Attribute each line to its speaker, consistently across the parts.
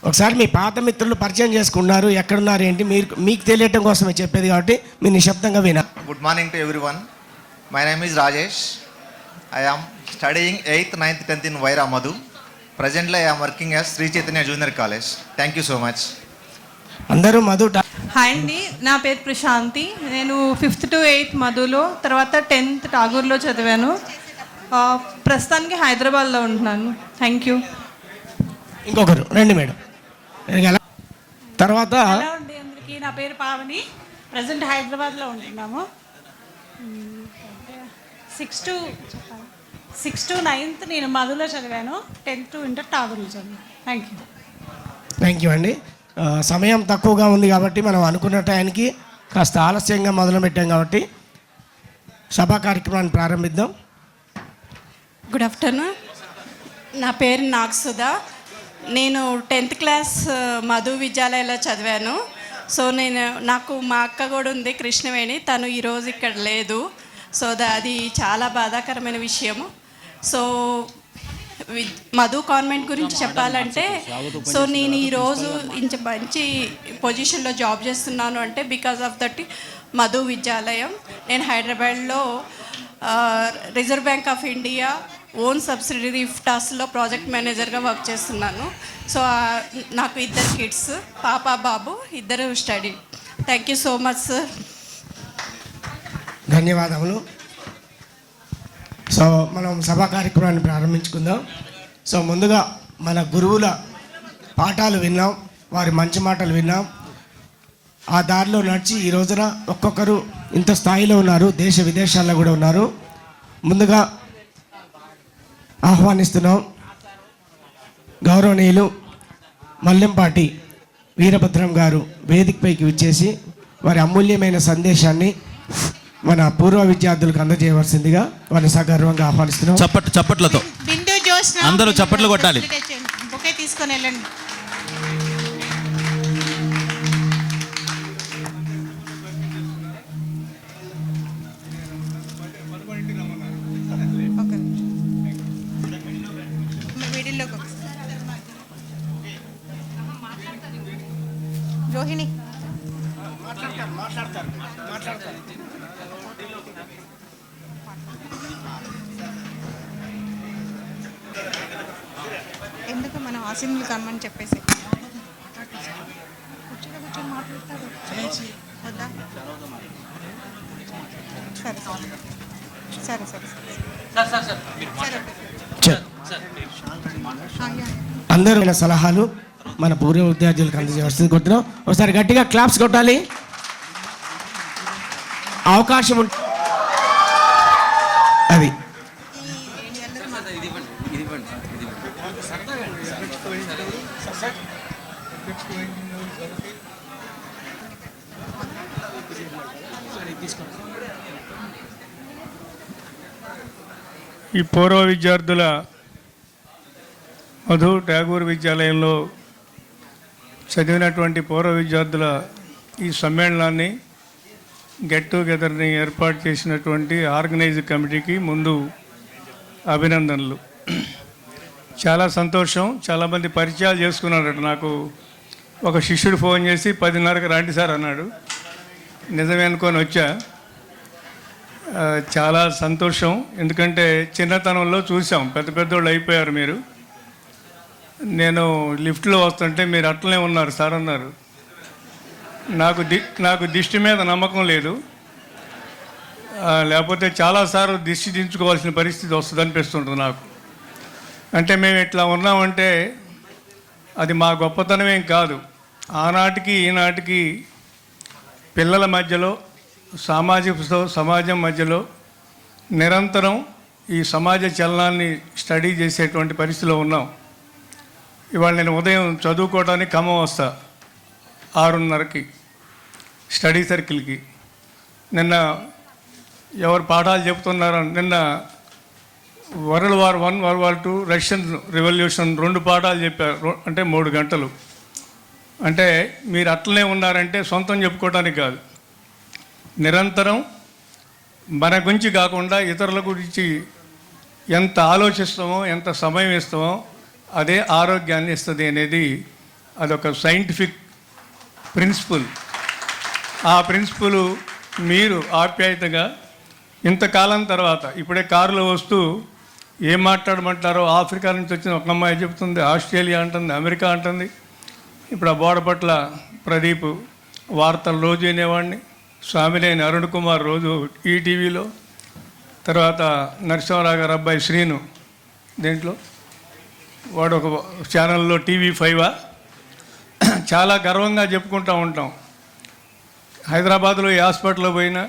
Speaker 1: ఒకసారి మీ పాత మిత్రులు పరిచయం చేసుకున్నారు, ఎక్కడున్నారు ఏంటి మీకు తెలియటం కోసమే చెప్పేది కాబట్టి మీరు నిశ్శబ్దంగా వినా.
Speaker 2: Good morning to everyone. My name is Rajesh. I am studying 8th, 9th, 10th in Wyra Madhu. Presently I am working as Sri Chaitanya junior college. Thank you so much.
Speaker 1: అందరూ మధు.
Speaker 3: హాయ్ అండి, నా పేరు ప్రశాంతి. నేను 5th to 8th మధులో, తర్వాత 10th ఠాగూర్లో చదివాను. ప్రస్తుతానికి హైదరాబాద్లో ఉంటున్నాను. Thank you.
Speaker 1: ఇంకొకరు రండి మేడం. తర్వాత
Speaker 4: అందరికీ నా పేరు పావని. ప్రజెంట్ హైదరాబాద్లో ఉంటున్నాము. 6 to 9th నేను మధులో చదివాను. 10th to ఇంటర్ ఠాగూర్లో చదివాను.
Speaker 1: థ్యాంక్ యూ అండి. సమయం తక్కువగా ఉంది కాబట్టి మనం అనుకున్న టైంకి కాస్త ఆలస్యంగా మొదలుపెట్టాం కాబట్టి సభా కార్యక్రమాన్ని ప్రారంభిద్దాం.
Speaker 5: Good afternoon. నా పేరు నాగసుధా. నేను 10th క్లాస్ మధు విద్యాలయలో చదివాను. సో నాకు మా అక్క కూడా ఉంది, కృష్ణవేణి. తను ఈరోజు ఇక్కడ లేదు. సో అది చాలా బాధాకరమైన విషయము. సో మధు కాన్వెంట్ గురించి చెప్పాలంటే, సో నేను ఈరోజు ఇంత మంచి పొజిషన్లో జాబ్ చేస్తున్నాను అంటే because of that Madhu Vidyalayam. నేను హైదరాబాద్లో reserve bank of India own subsidiary ఇఫ్టాస్లో ప్రాజెక్ట్ మేనేజర్గా వర్క్ చేస్తున్నాను. సో నాకు 2 కిడ్స్, పాప బాబు, 2 study. Thank you so much sir.
Speaker 1: ధన్యవాదములు. సో మనం సభా కార్యక్రమాన్ని ప్రారంభించుకుందాం. సో ముందుగా మన గురువుల పాఠాలు విన్నాం, వారి మంచి మాటలు విన్నాం. ఆ దారిలో నడిచి ఈ రోజున ఒక్కొక్కరు ఇంత స్థాయిలో ఉన్నారు, దేశ విదేశాల్లో కూడా ఉన్నారు. ముందుగా ఆహ్వానిస్తున్నాం గౌరవనీయులు మల్లెంపాటి వీరభద్రం గారు వేదికపైకి విచ్చేసి వారి అమూల్యమైన సందేశాన్ని మన పూర్వ విద్యార్థులకు అందజేయవలసిందిగా వారిని సగర్వంగా ఆహ్వానిస్తున్నాం.
Speaker 6: చప్పట్లతో అందరూ చప్పట్లు కొట్టాలి.
Speaker 4: బొకే తీసుకొని వెళ్ళండి. రోహిణి మాట్లాడతారు. ఎందుకు మనం అసెంబ్లీ కమ్మని చెప్పేసి కూర్చొని మాట్లాడతారు వద్దా? సరే సరే
Speaker 1: అందరూ సలహాలు మన పూర్వ విద్యార్థులకు అందజేయవలసింది కొడుతున్నాం. ఒకసారి గట్టిగా క్లాప్స్ కొట్టాలి. అవకాశం అది
Speaker 7: ఈ పూర్వ విద్యార్థుల మధు ఠాగూర్ విద్యాలయంలో చదివినటువంటి పూర్వ విద్యార్థుల ఈ సమ్మేళనాన్ని గెట్ టుగెదర్ని ఏర్పాటు చేసినటువంటి ఆర్గనైజ్ కమిటీకి ముందు అభినందనలు. చాలా సంతోషం. చాలామంది పరిచయాలు చేసుకున్నారట. నాకు ఒక శిష్యుడు ఫోన్ చేసి 10:30కి రండి సార్ అన్నాడు. నిజమే అనుకొని వచ్చా. చాలా సంతోషం. ఎందుకంటే చిన్నతనంలో చూసాం, పెద్ద పెద్దోళ్ళు అయిపోయారు మీరు. నేను లిఫ్ట్లో వస్తుంటే మీరు అట్లనే ఉన్నారు సార్ అన్నారు. నాకు దిష్టి మీద నమ్మకం లేదు, లేకపోతే చాలాసార్లు దిష్టి దించుకోవాల్సిన పరిస్థితి వస్తుంది అనిపిస్తుంటుంది నాకు. అంటే మేము ఇట్లా ఉన్నామంటే అది మా గొప్పతనమేం కాదు. ఆనాటికి ఈనాటికి పిల్లల మధ్యలో, సమాజం మధ్యలో నిరంతరం ఈ సమాజ చలనాన్ని స్టడీ చేసేటువంటి పరిస్థితిలో ఉన్నాం. ఇవాళ నేను ఉదయం చదువుకోవడానికి ఖమ్మం వస్తా 6:30కి స్టడీ సర్కిల్కి. నిన్న ఎవరు పాఠాలు చెప్తున్నారో, నిన్న world war 1, world war 2, Russian revolution 2 పాఠాలు చెప్పారు. అంటే 3 గంటలు. అంటే మీరు అట్లనే ఉన్నారంటే సొంతం చెప్పుకోవడానికి కాదు, నిరంతరం మన గురించి కాకుండా ఇతరుల గురించి ఎంత ఆలోచిస్తామో, ఎంత సమయం ఇస్తామో అదే ఆరోగ్యాన్ని ఇస్తుంది అనేది అదొక సైంటిఫిక్ ప్రిన్సిపల్. ఆ ప్రిన్సిపల్ మీరు ఆప్యాయతగా ఇంతకాలం తర్వాత ఇప్పుడే కారులో వస్తూ ఏం మాట్లాడమంటారో ఆఫ్రికా నుంచి వచ్చిన ఒక అమ్మాయి చెప్తుంది, ఆస్ట్రేలియా అంటుంది, అమెరికా అంటుంది. ఇప్పుడు ఆ బోడపట్ల ప్రదీప్ వార్తలు రోజు వినేవాడిని, స్వామినేని అరుణ్ కుమార్ రోజు ఈటీవీలో, తర్వాత నరసింహరావు గారు అబ్బాయి శ్రీను దీంట్లో, వాడు ఒక ఛానల్లో TV5 చాలా గర్వంగా చెప్పుకుంటూ ఉంటాం. హైదరాబాద్లో ఏ హాస్పిటల్లో పోయినా,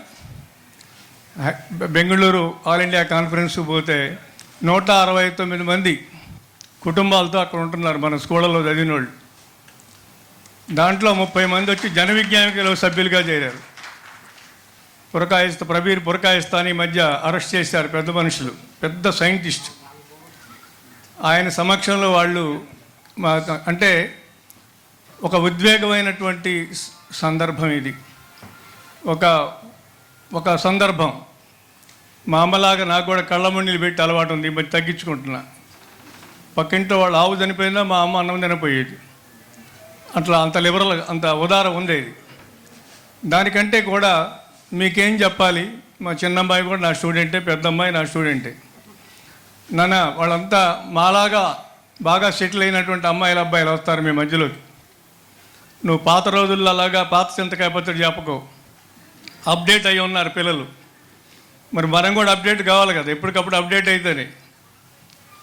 Speaker 7: బెంగళూరు ఆల్ ఇండియా కాన్ఫరెన్స్ పోతే 169 మంది కుటుంబాలతో అక్కడ ఉంటున్నారు మన స్కూళ్ళలో చదివిన వాళ్ళు. దాంట్లో 30 మంది వచ్చి జన విజ్ఞానికలో సభ్యులుగా చేరారు. ప్రబీర్ పురకాయిస్తాని మధ్య అరెస్ట్ చేశారు పెద్ద మనుషులు, పెద్ద సైంటిస్ట్. ఆయన సమక్షంలో వాళ్ళు అంటే ఒక ఉద్వేగమైనటువంటి సందర్భం ఇది. ఒక సందర్భం. మా అమ్మలాగా నాకు కూడా కళ్ళ మండిలు పెట్టి అలవాటు ఉంది, మరి తగ్గించుకుంటున్నా. పక్కింట్లో వాళ్ళు ఆవు చనిపోయిందా మా అమ్మ అన్నం తినపోయేది. అట్లా అంత లిబరల్, అంత ఉదారం ఉండేది. దానికంటే కూడా మీకేం చెప్పాలి, మా చిన్నమ్మాయి కూడా నా స్టూడెంటే, పెద్దమ్మాయి నా స్టూడెంటే. నాన్న వాళ్ళంతా మాలాగా బాగా సెటిల్ అయినటువంటి అమ్మాయిల అబ్బాయిలు వస్తారు మీ మధ్యలోకి. నువ్వు పాత రోజుల్లో అలాగా పాత చింతకాయ పచ్చడి చెప్పకో, అప్డేట్ అయ్యి ఉన్నారు పిల్లలు. మరి మనం కూడా అప్డేట్ కావాలి కదా, ఎప్పటికప్పుడు అప్డేట్ అయితేనే.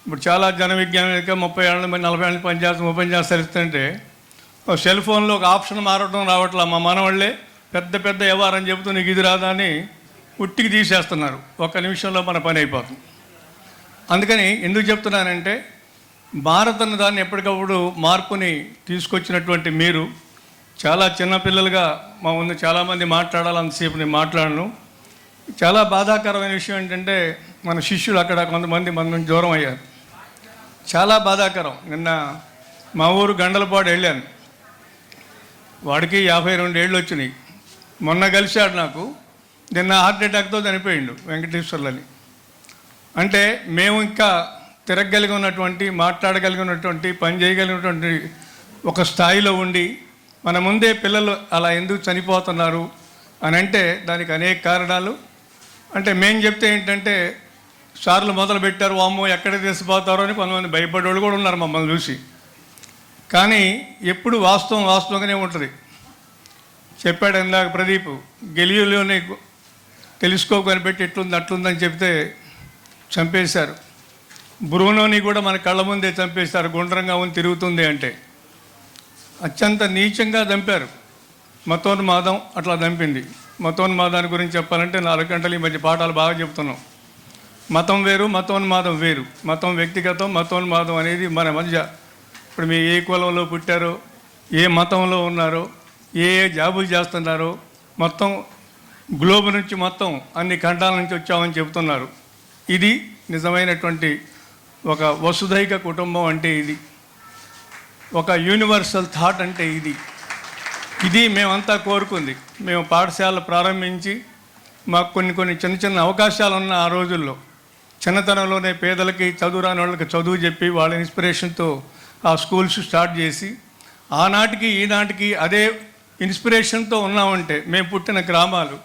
Speaker 7: ఇప్పుడు చాలా జన విజ్ఞానిక 30 ఏళ్ళ 40 ఏళ్ళ పనిచేస్తాం, 30 చేస్తారు ఇస్తుంటే సెల్ ఫోన్లో ఒక ఆప్షన్ మారడం రావట్లా. మా మనవాళ్ళే పెద్ద పెద్ద వ్యవహారం చెబుతూ నీకు ఇది రాదా అని ఉట్టికి తీసేస్తున్నారు. 1 నిమిషంలో మన పని అయిపోతుంది. అందుకని ఎందుకు చెప్తున్నానంటే, భారత్ దాన్ని ఎప్పటికప్పుడు మార్పుని తీసుకొచ్చినటువంటి మీరు చాలా చిన్నపిల్లలుగా మా ముందు చాలామంది మాట్లాడాలి, అంతసేపు నేను మాట్లాడను. చాలా బాధాకరమైన విషయం ఏంటంటే, మన శిష్యులు అక్కడ కొంతమంది మన నుంచి దూరం అయ్యారు. చాలా బాధాకరం. నిన్న మా ఊరు గండలపాడు వెళ్ళాను, వాడికి 52 ఏళ్ళు వచ్చినాయి. మొన్న కలిశాడు నాకు, నిన్న హార్ట్ అటాక్తో చనిపోయిండు వెంకటేశ్వర్లని. అంటే మేము ఇంకా తిరగలిగి ఉన్నటువంటి, మాట్లాడగలిగి ఉన్నటువంటి, పని చేయగలిగినటువంటి ఒక స్థాయిలో ఉండి మన ముందే పిల్లలు అలా ఎందుకు చనిపోతున్నారు అని అంటే దానికి అనేక కారణాలు. అంటే మేము చెప్తే ఏంటంటే, సార్లు మొదలు పెట్టారు, వామ్మో ఎక్కడికి తీసుకుపోతారో అని కొంతమంది భయపడేవాళ్ళు కూడా ఉన్నారు మమ్మల్ని చూసి. కానీ ఎప్పుడు వాస్తవంగానే ఉంటుంది. చెప్పాడు ఇందాక ప్రదీప్, గెలియులోని టెలిస్కోప్ కనిపెట్టి ఎట్లుంది అట్లుందని చెప్తే చంపేశారు. బ్రూనోని కూడా మన కళ్ళ ముందే చంపేశారు, గుండ్రంగా ఉంది తిరుగుతుంది అంటే. అత్యంత నీచంగా చంపారు. మతోన్మాదం అట్లా చంపింది. మతోన్మాదాన్ని గురించి చెప్పాలంటే 4 గంటలు ఈ మధ్య పాఠాలు బాగా చెప్తున్నాం. మతం వేరు, మతోన్మాదం వేరు. మతం వ్యక్తిగతం, మతోన్మాదం అనేది మన మధ్య. ఇప్పుడు మీరు ఏ కులంలో పుట్టారో, ఏ మతంలో ఉన్నారో, ఏ జాబులు చేస్తున్నారో, మొత్తం గ్లోబ్ నుంచి మొత్తం అన్ని ఖండాల నుంచి వచ్చామని చెబుతున్నారు. ఇది నిజమైనటువంటి ఒక వసుధైక కుటుంబం అంటే ఇది. ఒక యూనివర్సల్ థాట్ అంటే ఇది మేమంతా కోరుకుంది. మేము పాఠశాలలు ప్రారంభించి మాకు కొన్ని చిన్న అవకాశాలు ఉన్న ఆ రోజుల్లో చిన్నతనంలోనే పేదలకి, చదువు రాని వాళ్ళకి చదువు చెప్పి వాళ్ళ ఇన్స్పిరేషన్తో ఆ స్కూల్స్ స్టార్ట్ చేసి ఆనాటికి ఈనాటికి అదే ఇన్స్పిరేషన్తో ఉన్నామంటే, మేము పుట్టిన గ్రామాలు,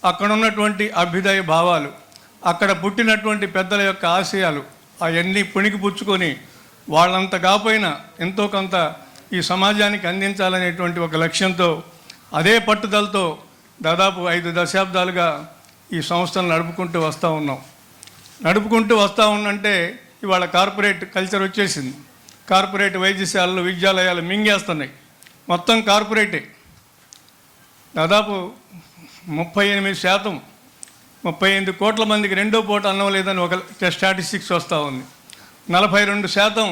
Speaker 7: అక్కడ ఉన్నటువంటి అభ్యుదయ భావాలు, అక్కడ పుట్టినటువంటి పెద్దల యొక్క ఆశయాలు అవన్నీ పుణికిపుచ్చుకొని వాళ్ళంత కాపోయినా ఎంతో కొంత ఈ సమాజానికి అందించాలనేటువంటి ఒక లక్ష్యంతో, అదే పట్టుదలతో దాదాపు 5 దశాబ్దాలుగా ఈ సంస్థను నడుపుకుంటూ వస్తూ ఉన్నంటే ఇవాళ కార్పొరేట్ కల్చర్ వచ్చేసింది. కార్పొరేట్ వైద్యశాలలు, విద్యాలయాలు మింగేస్తున్నాయి. మొత్తం కార్పొరేటే. దాదాపు 38%, 38 కోట్ల మందికి 2వ పూట అన్నం లేదని ఒక స్టాటిస్టిక్స్ వస్తూ ఉంది. 42%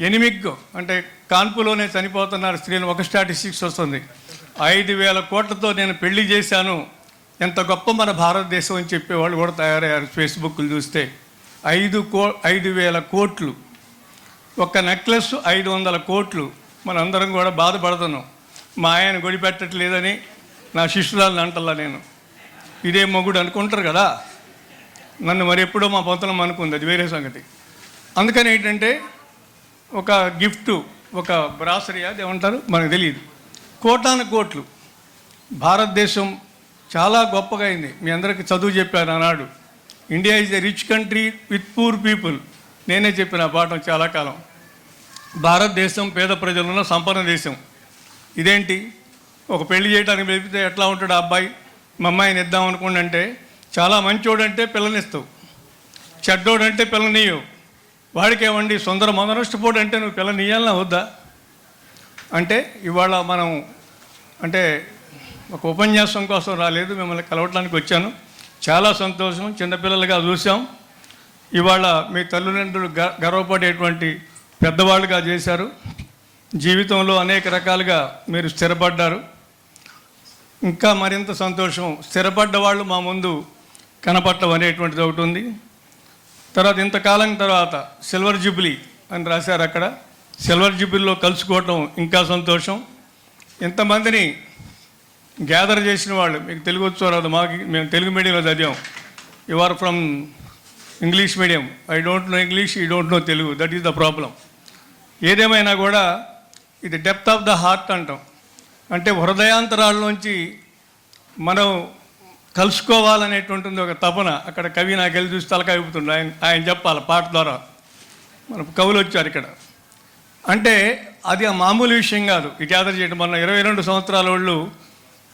Speaker 7: ఎనిమిక్ అంటే కాన్పులోనే చనిపోతున్నారు స్త్రీలు, ఒక స్టాటిస్టిక్స్ వస్తుంది. 5,000 కోట్లతో నేను పెళ్లి చేశాను, ఎంత గొప్ప మన భారతదేశం అని చెప్పేవాళ్ళు కూడా తయారయ్యారు. ఫేస్బుక్లు చూస్తే 5,000 కోట్లు, ఒక్క నెక్లెస్ 500 కోట్లు. మనందరం కూడా బాధపడుతున్నాం. మా ఆయన గుడి పెట్టట్లేదని నా శిష్యురాలను అంటల్లా నేను. ఇదే మొగుడు అనుకుంటారు కదా, నన్ను మరి ఎప్పుడో మా పొంతనం అనుకుంది, అది వేరే సంగతి. అందుకని ఏంటంటే ఒక గిఫ్ట్ ఒక బ్రాసరీ అది ఏమంటారు మనకు తెలియదు. కోటాను కోట్లు. భారతదేశం చాలా గొప్పగా అయింది. మీ అందరికీ చదువు చెప్పాను ఆనాడు. India is a rich country with poor people. నేనే చెప్పిన ఆ పాఠం చాలా కాలం. భారతదేశం పేద ప్రజలున్న సంపన్న దేశం. ఇదేంటి, ఒక పెళ్లి చేయడానికి వెళ్తే ఎట్లా ఉంటాడు ఆ అబ్బాయి, మా అమ్మాయిని ఇద్దాం అనుకోండి అంటే, చాలా మంచోడంటే పిల్లనిస్తావు, చెడ్డోడంటే పిల్లనియ్యవు. వాడికేమండి సుందర మొదనష్టపోడు అంటే నువ్వు పిల్లనియ్యాలన్నా వద్దా? అంటే ఇవాళ మనం అంటే ఒక ఉపన్యాసం కోసం రాలేదు, మిమ్మల్ని కలవటానికి వచ్చాను. చాలా సంతోషం. చిన్నపిల్లలుగా చూసాం. ఇవాళ మీ తల్లిదండ్రులు గర్వపడేటువంటి పెద్దవాళ్ళుగా చేశారు. జీవితంలో అనేక రకాలుగా మీరు స్థిరపడ్డారు. ఇంకా మరింత సంతోషం, స్థిరపడ్డ వాళ్ళు మా ముందు కనపడటం అనేటువంటిది ఒకటి ఉంది. తర్వాత ఇంతకాలం తర్వాత సిల్వర్ జూబ్లీ అని రాశారు అక్కడ. సిల్వర్ జూబ్లీలో కలుసుకోవటం ఇంకా సంతోషం. ఇంతమందిని గ్యాదర్ చేసిన వాళ్ళు, మీకు తెలుగు వచ్చో రాదు, మేము తెలుగు మీడియంలో చదివాం. You are from English medium. I don't know English, you don't know Telugu. That is the problem. ఏదేమైనా కూడా ఇది డెప్త్ ఆఫ్ ద హార్ట్ అంటాం. అంటే హృదయాంతరాల్లోంచి మనం కలుసుకోవాలనేటువంటిది ఒక తపన. అక్కడ కవి నాకు వెళ్ళి చూసి తలకాయ ఊపుతుండే. ఆయన చెప్పాలి పాట ద్వారా. మన కవులు వచ్చారు ఇక్కడ. అంటే అది ఆ మామూలు విషయం కాదు. ఈ గ్యాదర్ చేయడం. మన 22 సంవత్సరాల వాళ్ళు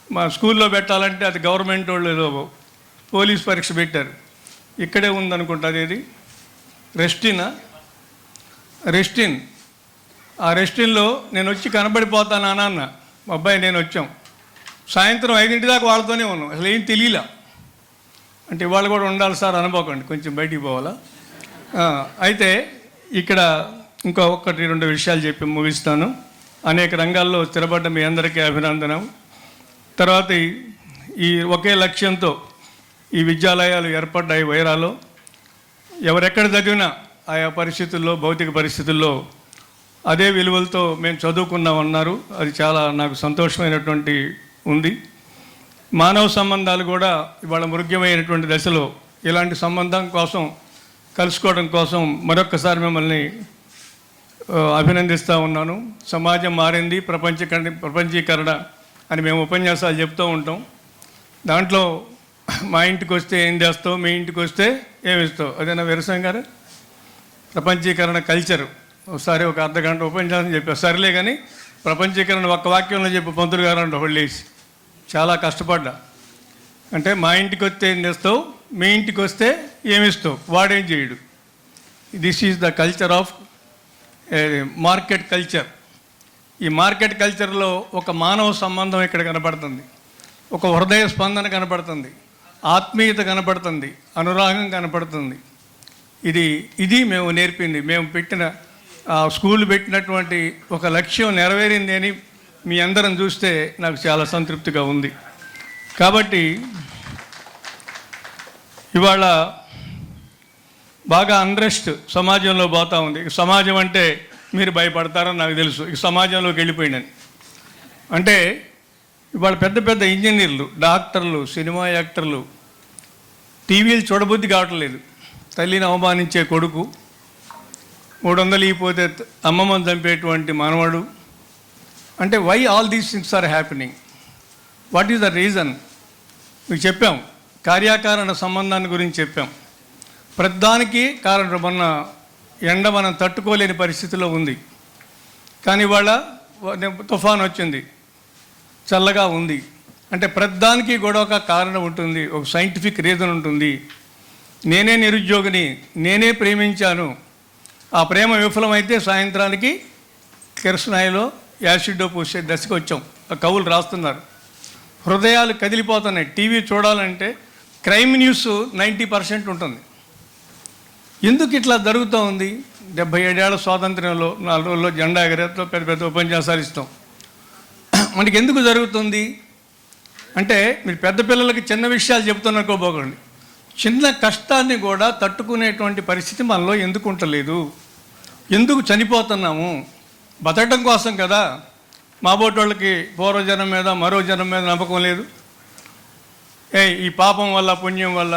Speaker 7: మా స్కూల్లో పెట్టాలంటే అది గవర్నమెంట్ వాళ్ళు ఏదో పోలీస్ పరీక్ష పెట్టారు. ఇక్కడే ఉందనుకుంటా. అది రెస్టిన్. ఆ రెస్టిన్లో నేను వచ్చి కనబడిపోతాను అన్న మా అబ్బాయి నేను వచ్చాం. సాయంత్రం 5 దాకా వాళ్ళతోనే ఉన్నాం. అసలు ఏం తెలియలా. అంటే ఇవాళ కూడా ఉండాలి సార్ అనుకోకండి, కొంచెం బయటికి పోవాలా. అయితే ఇక్కడ ఇంకో 1-2 విషయాలు చెప్పి ముగిస్తాను. అనేక రంగాల్లో స్థిరపడ్డ మీ అందరికీ అభినందనం. తర్వాత ఈ ఒకే లక్ష్యంతో ఈ విద్యాలయాలు ఏర్పడ్డాయి వైరాలో. ఎవరెక్కడ చదివినా ఆయా పరిస్థితుల్లో, భౌతిక పరిస్థితుల్లో అదే విలువలతో మేము చదువుకున్నామన్నారు. అది చాలా నాకు సంతోషమైనటువంటి ఉంది. మానవ సంబంధాలు కూడా ఇవాళ మృగ్యమైనటువంటి దశలో ఇలాంటి సంబంధం కోసం, కలుసుకోవడం కోసం మరొక్కసారి మిమ్మల్ని అభినందిస్తూ ఉన్నాను. సమాజం మారింది, ప్రపంచీకరణ అని మేము ఉపన్యాసాలు చెప్తూ ఉంటాం. దాంట్లో మా ఇంటికి వస్తే ఏం చేస్తావు, మీ ఇంటికి వస్తే ఏమిస్తావు, అదేనా వీరసింహ గారు? ప్రపంచీకరణ కల్చరు ఒకసారి ఒక అర్ధగంట ఉపన్యాసం చెప్పారు. సరేలే కానీ ప్రపంచీకరణ ఒక్క వాక్యంలో చెప్పి పంతులు గారు అంటే వెళ్ళేసి చాలా కష్టపడ్డా. అంటే మా ఇంటికి వస్తే ఏం చేస్తావు, మీ ఇంటికి వస్తే ఏమిస్తావు, వాడేం చేయడు. This is the culture of market culture. ఈ మార్కెట్ కల్చర్లో ఒక మానవ సంబంధం ఇక్కడ కనపడుతుంది, ఒక హృదయ స్పందన కనపడుతుంది, ఆత్మీయత కనపడుతుంది, అనురాగం కనపడుతుంది. ఇది మేము నేర్పింది. మేము పెట్టిన స్కూల్ పెట్టినటువంటి ఒక లక్ష్యం నెరవేరింది అని మీ అందరం చూస్తే నాకు చాలా సంతృప్తిగా ఉంది. కాబట్టి ఇవాళ బాగా అన్రెస్ట్ సమాజంలో పోతూ ఉంది. సమాజం అంటే మీరు భయపడతారని నాకు తెలుసు. ఇక సమాజంలోకి వెళ్ళిపోయినని అంటే ఇవాళ పెద్ద పెద్ద ఇంజనీర్లు, డాక్టర్లు, సినిమా యాక్టర్లు టీవీలు చూడబుద్ధి కావట్లేదు. తల్లిని అవమానించే కొడుకు, 300 ఇపోతే అమ్మమ్మని చంపేటువంటి మనవడు. అంటే why all these things are happening, what is the reason? మీకు చెప్పాం, కార్యాకారణ సంబంధాన్ని గురించి చెప్పాం. ప్రతిదానికి కారణం. మొన్న ఎండ మనం తట్టుకోలేని పరిస్థితిలో ఉంది, కానీ ఇవాళ తుఫాన్ వచ్చింది, చల్లగా ఉంది. అంటే ప్రతిదానికి కూడా ఒక కారణం ఉంటుంది, ఒక సైంటిఫిక్ రీజన్ ఉంటుంది. నేనే నిరుద్యోగిని, నేనే ప్రేమించాను, ఆ ప్రేమ విఫలమైతే సాయంత్రానికి కిరసనాయిలో యాసిడ్డో పూసే దశకు వచ్చాం. ఆ కవులు రాస్తున్నారు. హృదయాలు కదిలిపోతున్నాయి. టీవీ చూడాలంటే క్రైమ్ న్యూస్ 90% ఉంటుంది. ఎందుకు ఇట్లా జరుగుతూ ఉంది? 77 ఏళ్ల స్వాతంత్ర్యంలో 4 రోజుల్లో జెండా ఎగరేతో పెద్ద పెద్ద ఉపన్యాసాలు ఇస్తాం. మనకి ఎందుకు జరుగుతుంది అంటే, మీరు పెద్ద పిల్లలకి చిన్న విషయాలు చెప్తున్నకోబోకండి, చిన్న కష్టాన్ని కూడా తట్టుకునేటువంటి పరిస్థితి మనలో ఎందుకు ఉండలేదు? ఎందుకు చనిపోతున్నాము? బతకడం కోసం కదా. మాబోటోళ్ళకి పూర్వజనం మీద మరో జనం మీద నమ్మకం లేదు. ఈ పాపం వల్ల పుణ్యం వల్ల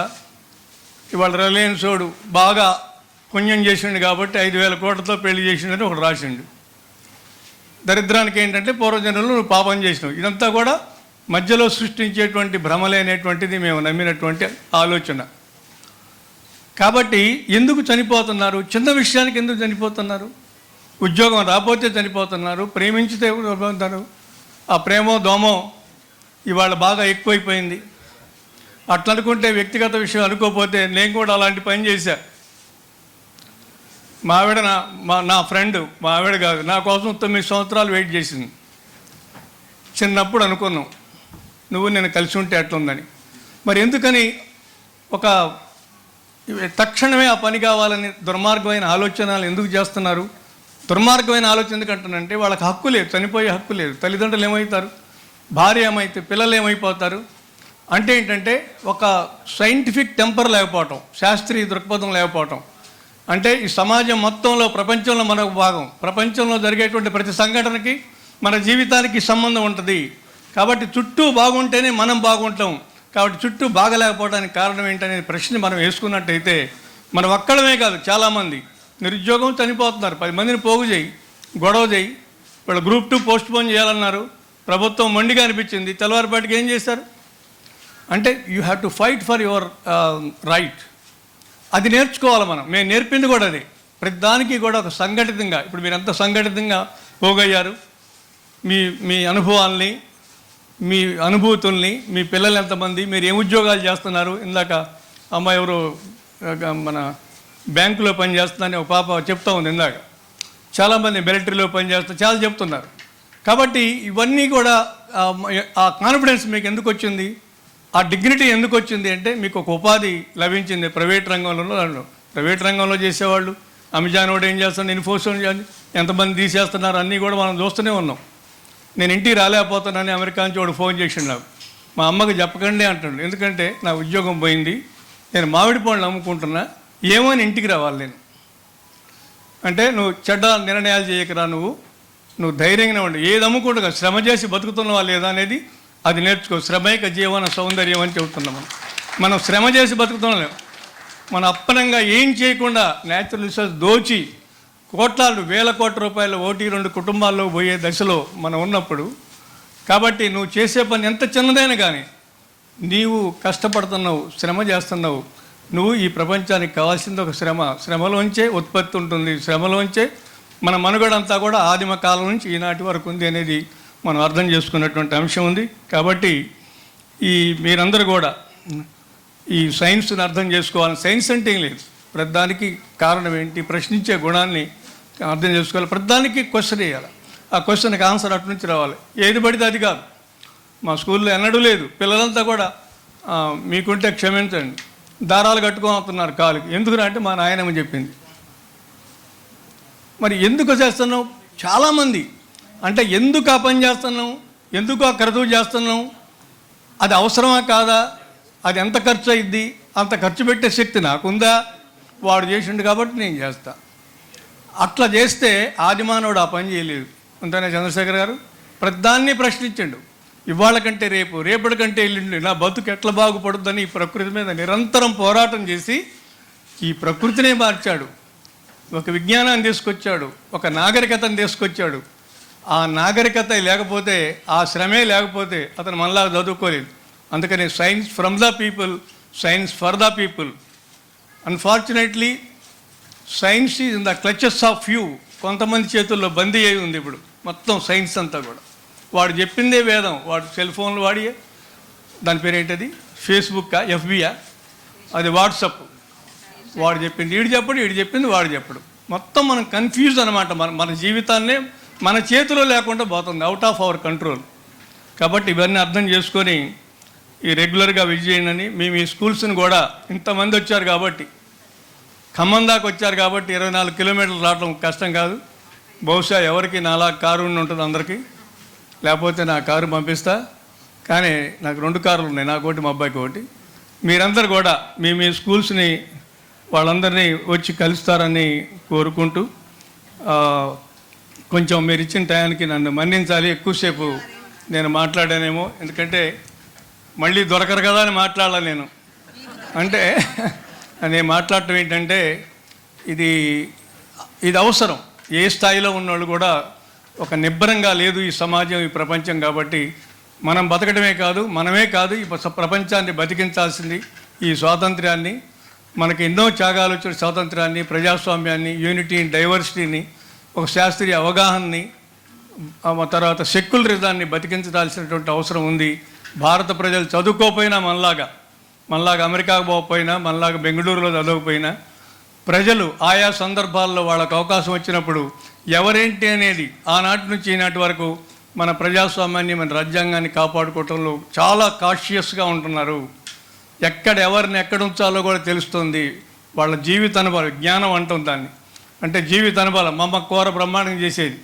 Speaker 7: ఇవాళ రిలయన్స్ వాడు బాగా పుణ్యం చేసిండు కాబట్టి 5,000 కోట్లతో పెళ్లి చేసిండని ఒకడు రాసిండు. దరిద్రానికి ఏంటంటే పూర్వజన్మలో నువ్వు పాపం చేసినావు. ఇదంతా కూడా మధ్యలో సృష్టించేటువంటి భ్రమలే అనేటువంటిది మేము నమ్మినటువంటి ఆలోచన. కాబట్టి ఎందుకు చనిపోతున్నారు? చిన్న విషయానికి ఎందుకు చనిపోతున్నారు? ఉద్యోగం రాకపోతే చనిపోతున్నారు, ప్రేమించితే చనిపోతున్నారు. ఆ ప్రేమో దోమో ఇవాళ బాగా ఎక్కువైపోయింది. అట్లా అనుకుంటే వ్యక్తిగత విషయం అనుకోకపోతే నేను కూడా అలాంటి పని చేశా. మా ఆవిడ నా ఫ్రెండ్, మా ఆవిడ కాదు, నా కోసం 9 సంవత్సరాలు వెయిట్ చేసింది. చిన్నప్పుడు అనుకున్నాం నువ్వు నేను కలిసి ఉంటే ఎట్లుందని. మరి ఎందుకని ఒక తక్షణమే ఆ పని కావాలని దుర్మార్గమైన ఆలోచనలు ఎందుకు చేస్తున్నారు? దుర్మార్గమైన ఆలోచన ఎందుకంటానంటే వాళ్ళకి హక్కు లేదు, చనిపోయే హక్కు లేదు. తల్లిదండ్రులు ఏమవుతారు, భార్య ఏమైతే, పిల్లలు ఏమైపోతారు అంటే ఏంటంటే ఒక సైంటిఫిక్ టెంపర్ లేకపోవటం, శాస్త్రీయ దృక్పథం లేకపోవటం. అంటే ఈ సమాజం మొత్తంలో, ప్రపంచంలో మనకు భాగం, ప్రపంచంలో జరిగేటువంటి ప్రతి సంఘటనకి మన జీవితానికి సంబంధం ఉంటుంది. కాబట్టి చుట్టూ బాగుంటేనే మనం బాగుంటాం. కాబట్టి చుట్టూ బాగలేకపోవడానికి కారణం ఏంటనే ప్రశ్న మనం వేసుకున్నట్టయితే మనం ఒక్కడమే కాదు, చాలామంది నిరుద్యోగం చనిపోతున్నారు. 10 మందిని పోగు చేయి, గొడవ చేయి. వాళ్ళు గ్రూప్ 2 పోస్ట్ పోన్ చేయాలన్నారు, ప్రభుత్వం మొండిగా అనిపించింది. తెల్లవారిపాటికి ఏం చేశారు అంటే you have to fight for your right. అది నేర్చుకోవాలి మనం. మేము నేర్పింది కూడా అది. ప్రతి దానికి కూడా ఒక సంఘటితంగా, ఇప్పుడు మీరు ఎంత సంఘటితంగా పోగయ్యారు, మీ అనుభవాల్ని, మీ అనుభూతుల్ని, మీ పిల్లలు ఎంతమంది, మీరు ఏం ఉద్యోగాలు చేస్తున్నారు. ఇందాక అమ్మాయి ఎవరు మన బ్యాంకులో పనిచేస్తుందని ఒక పాప చెప్తా ఉంది ఇందాక. చాలామంది మిలిటరీలో పనిచేస్తారు, చాలా చెప్తున్నారు. కాబట్టి ఇవన్నీ కూడా ఆ కాన్ఫిడెన్స్ మీకు ఎందుకు వచ్చింది, ఆ డిగ్నిటీ ఎందుకు వచ్చింది అంటే మీకు ఒక ఉపాధి లభించింది. ప్రైవేట్ రంగంలో చేసేవాళ్ళు, అమెజాన్ వాడు ఏం చేస్తాడు, ఇన్ఫోసిస్ ఎంతమంది తీసేస్తున్నారు, అన్నీ కూడా మనం చూస్తూనే ఉన్నాం. నేను ఇంటికి రాలేకపోతున్నానని అమెరికా నుంచి వాడు ఫోన్ చేసిండు నాకు. మా అమ్మకి చెప్పకండి అంటాడు, ఎందుకంటే నా ఉద్యోగం పోయింది, నేను మామిడి పండ్లు అమ్ముకుంటున్నా, ఏమని ఇంటికి రావాలి నేను అంటే, నువ్వు చెడ్డ నిర్ణయాలు చేయకరా, నువ్వు ధైర్యంగా ఉండి ఏది అమ్ముకుంటుగా శ్రమ చేసి బతుకుతున్నావా లేదా అనేది అది నేర్చుకో. శ్రమైక జీవన సౌందర్యం అని చెబుతున్నాం. మనం శ్రమ చేసి బతుకుతున్నాం. మన అప్పనంగా ఏం చేయకుండా న్యాచురల్ రిసోర్స్ దోచి వేల కోట్ల రూపాయలు 1-2 కుటుంబాల్లో పోయే దశలో మనం ఉన్నప్పుడు, కాబట్టి నువ్వు చేసే పని ఎంత చిన్నదైనా కానీ నీవు కష్టపడుతున్నావు, శ్రమ చేస్తున్నావు. నువ్వు ఈ ప్రపంచానికి కావాల్సింది ఒక శ్రమలోంచే ఉత్పత్తి ఉంటుంది. శ్రమలోంచే మన మనుగడంతా కూడా ఆదిమ కాలం నుంచి ఈనాటి వరకు ఉంది అనేది మనం అర్థం చేసుకున్నటువంటి అంశం ఉంది. కాబట్టి మీరందరూ కూడా ఈ సైన్స్ని అర్థం చేసుకోవాలి. సైన్స్ అంటే ఏం లేదు, ప్రతిదానికి కారణం ఏంటి, ప్రశ్నించే గుణాన్ని అర్థం చేసుకోవాలి. ప్రతిదానికి క్వశ్చన్ వేయాలి, ఆ క్వశ్చన్కి ఆన్సర్ అటు నుంచి రావాలి. ఏది పడితే అది కాదు. మా స్కూల్లో ఎన్నడూ లేదు. పిల్లలంతా కూడా మీకుంటే క్షమించండి, దారాలు కట్టుకోతున్నారు కాలుకి. ఎందుకు అంటే మా నాయనమ్మ చెప్పింది. మరి ఎందుకు చేస్తున్నావు? చాలామంది అంటే ఎందుకు ఆ పని చేస్తున్నాం, ఎందుకు ఆ క్రతువు చేస్తున్నాం, అది అవసరమా కాదా, అది ఎంత ఖర్చు అయింది, అంత ఖర్చు పెట్టే శక్తి నాకుందా, వాడు చేసిండు కాబట్టి నేను చేస్తా. అట్లా చేస్తే ఆదిమానవుడు ఆ పని చేయలేదు. అంతేనా చంద్రశేఖర్ గారు? ప్రతిదాన్ని ప్రశ్నించండు. ఇవాళ కంటే రేపు, రేపటి కంటే ఎల్లుండి నా బతుకు ఎట్లా బాగుపడుతుందని ఈ ప్రకృతి మీద నిరంతరం పోరాటం చేసి ఈ ప్రకృతినే మార్చాడు. ఒక విజ్ఞానాన్ని తీసుకొచ్చాడు, ఒక నాగరికతను తీసుకొచ్చాడు. ఆ నాగరికత లేకపోతే, ఆ శ్రమే లేకపోతే అతను మనలాగా చదువుకోలేదు. అందుకని science from the people, science for the people. Unfortunately science is in the clutches of few. కొంతమంది చేతుల్లో బందీ అయి ఉంది ఇప్పుడు మొత్తం సైన్స్ అంతా కూడా. వాడు చెప్పిందే వేదం. వాడు సెల్ ఫోన్లు వాడి, దాని పేరు ఏంటది, ఫేస్బుక్కా, ఎఫ్బీయా, అది వాట్సప్. వాడు చెప్పింది వీడు చెప్పడు, వీడు చెప్పింది వాడు చెప్పడు. మొత్తం మనం కన్ఫ్యూజ్ అనమాట. మన జీవితాన్నే మన చేతిలో లేకుండా పోతుంది, అవుట్ ఆఫ్ అవర్ కంట్రోల్. కాబట్టి ఇవన్నీ అర్థం చేసుకొని ఈ రెగ్యులర్గా విజిట్ చేయండి. మేము ఈ స్కూల్స్ని కూడా ఇంతమంది వచ్చారు కాబట్టి, ఖమ్మం దాకా వచ్చారు కాబట్టి 24 కిలోమీటర్లు రావడం కష్టం కాదు. బహుశా ఎవరికి నాలా కారు ఉంటుంది అందరికీ, లేకపోతే నా కారు పంపిస్తా. కానీ నాకు 2 కార్లు ఉన్నాయి, నాకోటి మా అబ్బాయికి ఒకటి. మీరందరూ కూడా మీ స్కూల్స్ని వాళ్ళందరినీ వచ్చి కలుస్తారని కోరుకుంటూ, కొంచెం మీరు ఇచ్చిన టయానికి నన్ను మన్నించాలి. ఎక్కువసేపు నేను మాట్లాడానేమో, ఎందుకంటే మళ్ళీ దొరకరు కదా అని మాట్లాడాలి నేను. అంటే నేను మాట్లాడటం ఏంటంటే ఇది అవసరం. ఏ స్థాయిలో ఉన్నవాళ్ళు కూడా ఒక నిబ్బరంగా లేదు ఈ సమాజం, ఈ ప్రపంచం. కాబట్టి మనం బతకడమే కాదు, మనమే కాదు, ఈ ప్రపంచాన్ని బతికించాల్సింది ఈ స్వాతంత్ర్యాన్ని. మనకి ఎన్నో త్యాగాలు వచ్చిన స్వాతంత్ర్యాన్ని, ప్రజాస్వామ్యాన్ని, యూనిటీ, డైవర్సిటీని, ఒక శాస్త్రీయ అవగాహనని, తర్వాత సెక్యులరిజాన్ని బతికించాల్సినటువంటి అవసరం ఉంది. భారత ప్రజలు చదువుకోకపోయినా మనలాగా అమెరికాకు పోకపోయినా, మనలాగా బెంగళూరులో చదవకపోయినా, ప్రజలు ఆయా సందర్భాల్లో వాళ్ళకు అవకాశం వచ్చినప్పుడు ఎవరేంటి అనేది ఆనాటి నుంచి ఈనాటి వరకు మన ప్రజాస్వామ్యాన్ని, మన రాజ్యాంగాన్ని కాపాడుకోవటంలో చాలా కాషియస్గా ఉంటున్నారు. ఎవరిని ఎక్కడ ఉంచాలో కూడా తెలుస్తుంది. వాళ్ళ జీవిత అనుభవం, జ్ఞానం అంటాం దాన్ని. అంటే జీవిత అనుభవం. మా అమ్మ కూర బ్రహ్మాండంగా చేసేది.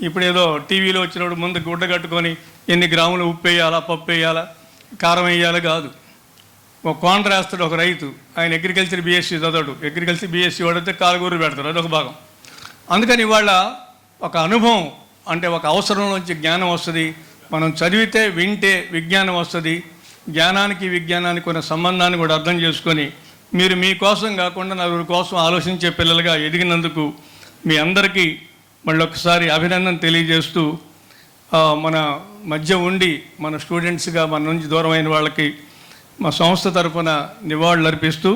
Speaker 7: ఇప్పుడు ఏదో టీవీలో వచ్చినప్పుడు ముందు గుడ్డ కట్టుకొని ఎన్ని గ్రాములు ఉప్పు వేయాలా, పప్పు వేయాలా, కారం వేయాలా కాదు. ఒక కోండ్ర వేస్తాడు ఒక రైతు, ఆయన అగ్రికల్చర్ బీఎస్సీ చదవడు. అగ్రికల్చర్ బీఎస్సీ వాడితే కాలుగూరు పెడతాడు, అదొక భాగం. అందుకని ఇవాళ ఒక అనుభవం, అంటే ఒక అవసరంలోంచి జ్ఞానం వస్తుంది. మనం చదివితే, వింటే విజ్ఞానం వస్తుంది. జ్ఞానానికి విజ్ఞానానికి ఉన్న సంబంధాన్ని కూడా అర్థం చేసుకొని మీరు మీకోసం కాకుండా నలుగురి కోసం ఆలోచించే పిల్లలుగా ఎదిగినందుకు మీ అందరికీ మళ్ళీ ఒకసారి అభినందన తెలియజేస్తూ, మన మధ్య ఉండి మన స్టూడెంట్స్గా మన నుంచి దూరమైన వాళ్ళకి మా సంస్థ తరఫున నివాళులు అర్పిస్తూ,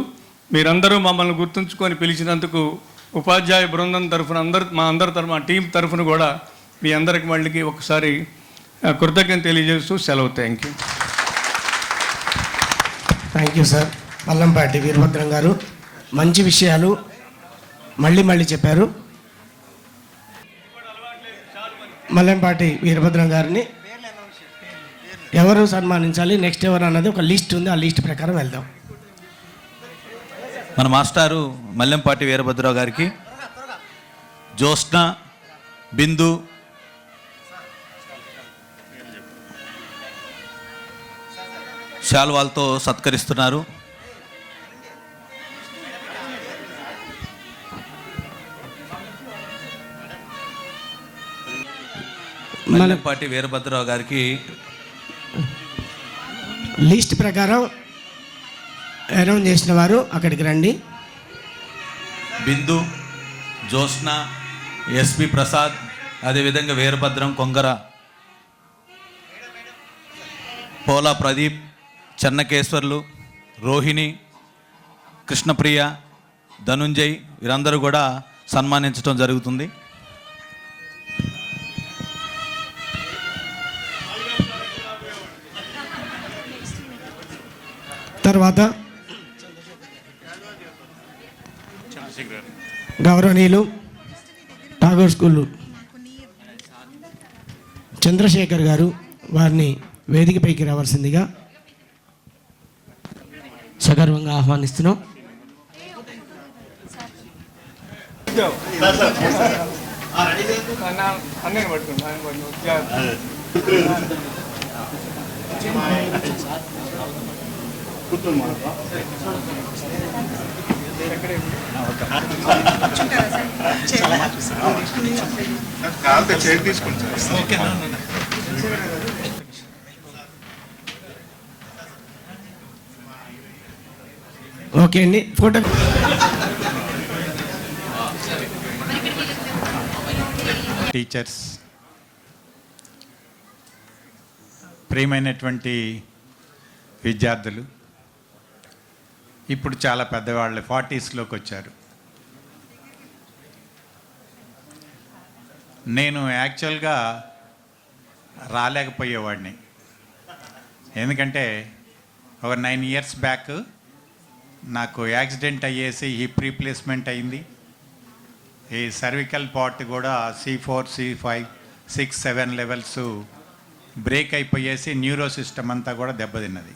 Speaker 7: మీరందరూ మమ్మల్ని గుర్తుంచుకొని పిలిచినందుకు ఉపాధ్యాయ బృందం తరఫున మా అందరి తరఫున, టీం తరఫున కూడా మీ అందరికి మళ్ళీ ఒకసారి కృతజ్ఞత తెలియజేస్తూ సెలవు. Thank you.
Speaker 1: Thank you sir. Mallampati Veerabhadram గారు మంచి విషయాలు మళ్ళీ చెప్పారు. మల్లంపాటి వీరభద్రం గారిని ఎవరు సన్మానించాలి, నెక్స్ట్ ఎవరు అన్నది ఒక లిస్ట్ ఉంది. ఆ లిస్ట్ ప్రకారం వెళ్దాం.
Speaker 6: మన మాస్టారు మల్లెంపాటి వీరభద్రరావు గారికి జ్యోత్స్న, బిందు, శాల్వాలతో సత్కరిస్తున్నారు. మల్లెంపాటి వీరభద్రరావు గారికి
Speaker 1: లిస్ట్ ప్రకారం అనౌన్స్ చేసిన వారు అక్కడికి రండి.
Speaker 6: బిందు, జ్యోత్స్న, ఎస్పి ప్రసాద్, అదేవిధంగా వీరభద్రం, కొంగర, పోలా ప్రదీప్, చెన్నకేశ్వర్లు, రోహిణి, కృష్ణప్రియ, ధనుంజయ్, వీరందరూ కూడా సన్మానించడం జరుగుతుంది.
Speaker 1: తర్వాత గౌరవనీయులు ఠాగూర్ స్కూల్ చంద్రశేఖర్ గారు, వారిని వేదికపైకి రావాల్సిందిగా సగర్వంగా ఆహ్వానిస్తున్నాం. ఓకే అండి, ఫోటో.
Speaker 8: టీచర్స్, ప్రియమైనటువంటి విద్యార్థులు, ఇప్పుడు చాలా పెద్దవాళ్ళు 40స్లోకి వచ్చారు. నేను యాక్చువల్గా రాలేకపోయేవాడిని, ఎందుకంటే ఒక 9 ఇయర్స్ బ్యాక్ నాకు యాక్సిడెంట్ అయ్యేసి హిప్ రీప్లేస్మెంట్ అయింది. ఈ సర్వికల్ పార్ట్ కూడా C4, C5, 6, 7 లెవెల్స్ బ్రేక్ అయిపోయేసి న్యూరో సిస్టమ్ అంతా కూడా దెబ్బతిన్నది.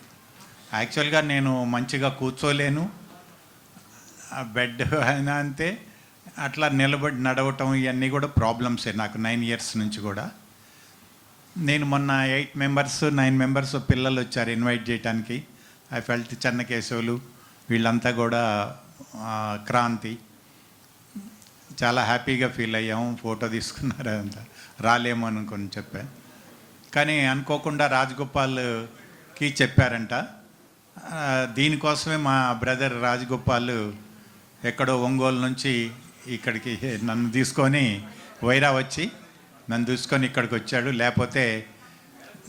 Speaker 8: యాక్చువల్గా నేను మంచిగా కూర్చోలేను, బెడ్ అయినా అంతే, అట్లా నిలబడి నడవటం ఇవన్నీ కూడా ప్రాబ్లమ్సే నాకు 9 ఇయర్స్ నుంచి కూడా. నేను మొన్న 8 మెంబర్స్ 9 మెంబర్స్ పిల్లలు వచ్చారు ఇన్వైట్ చేయడానికి. ఐ ఫెల్ట్ చెన్నకేశవులు వీళ్ళంతా కూడా, క్రాంతి, చాలా హ్యాపీగా ఫీల్ అయ్యాము. ఫోటో తీసుకున్నారు, అంతా రాలేమో అనుకొని చెప్పాను. కానీ అనుకోకుండా రాజగోపాల్కి చెప్పారంట. దీనికోసమే మా బ్రదర్ రాజగోపాల్ ఎక్కడో ఒంగోలు నుంచి ఇక్కడికి నన్ను తీసుకొని వైరా వచ్చి నన్ను చూసుకొని ఇక్కడికి వచ్చాడు. లేకపోతే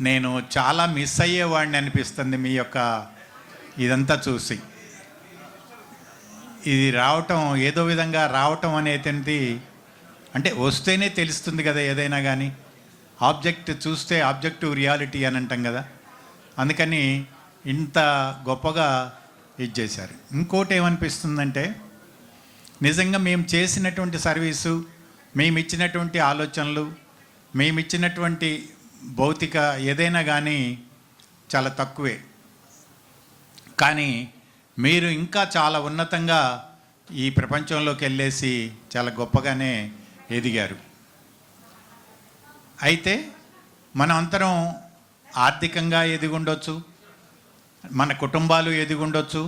Speaker 8: నేను చాలా మిస్ అయ్యేవాడిని అనిపిస్తుంది మీ యొక్క ఇదంతా చూసి. ఇది రావటం ఏదో విధంగా రావటం అనేది అంటే వస్తేనే తెలుస్తుంది కదా ఏదైనా కానీ. ఆబ్జెక్ట్ చూస్తే ఆబ్జెక్టివ్ రియాలిటీ అని అంటాం కదా, అందుకని ఇంత గొప్పగా ఇది చేశారు. ఇంకోటి ఏమనిపిస్తుందంటే నిజంగా మేము చేసినటువంటి సర్వీసు, మేము ఇచ్చినటువంటి ఆలోచనలు, మేము ఇచ్చినటువంటి భౌతిక ఏదైనా కానీ చాలా తక్కువే. కానీ మీరు ఇంకా చాలా ఉన్నతంగా ఈ ప్రపంచంలోకి వెళ్ళేసి చాలా గొప్పగానే ఎదిగారు. అయితే మనం అందరం ఆర్థికంగా ఎదిగుండొచ్చు, మన కుటుంబాలు ఎదిగుండొచ్చు,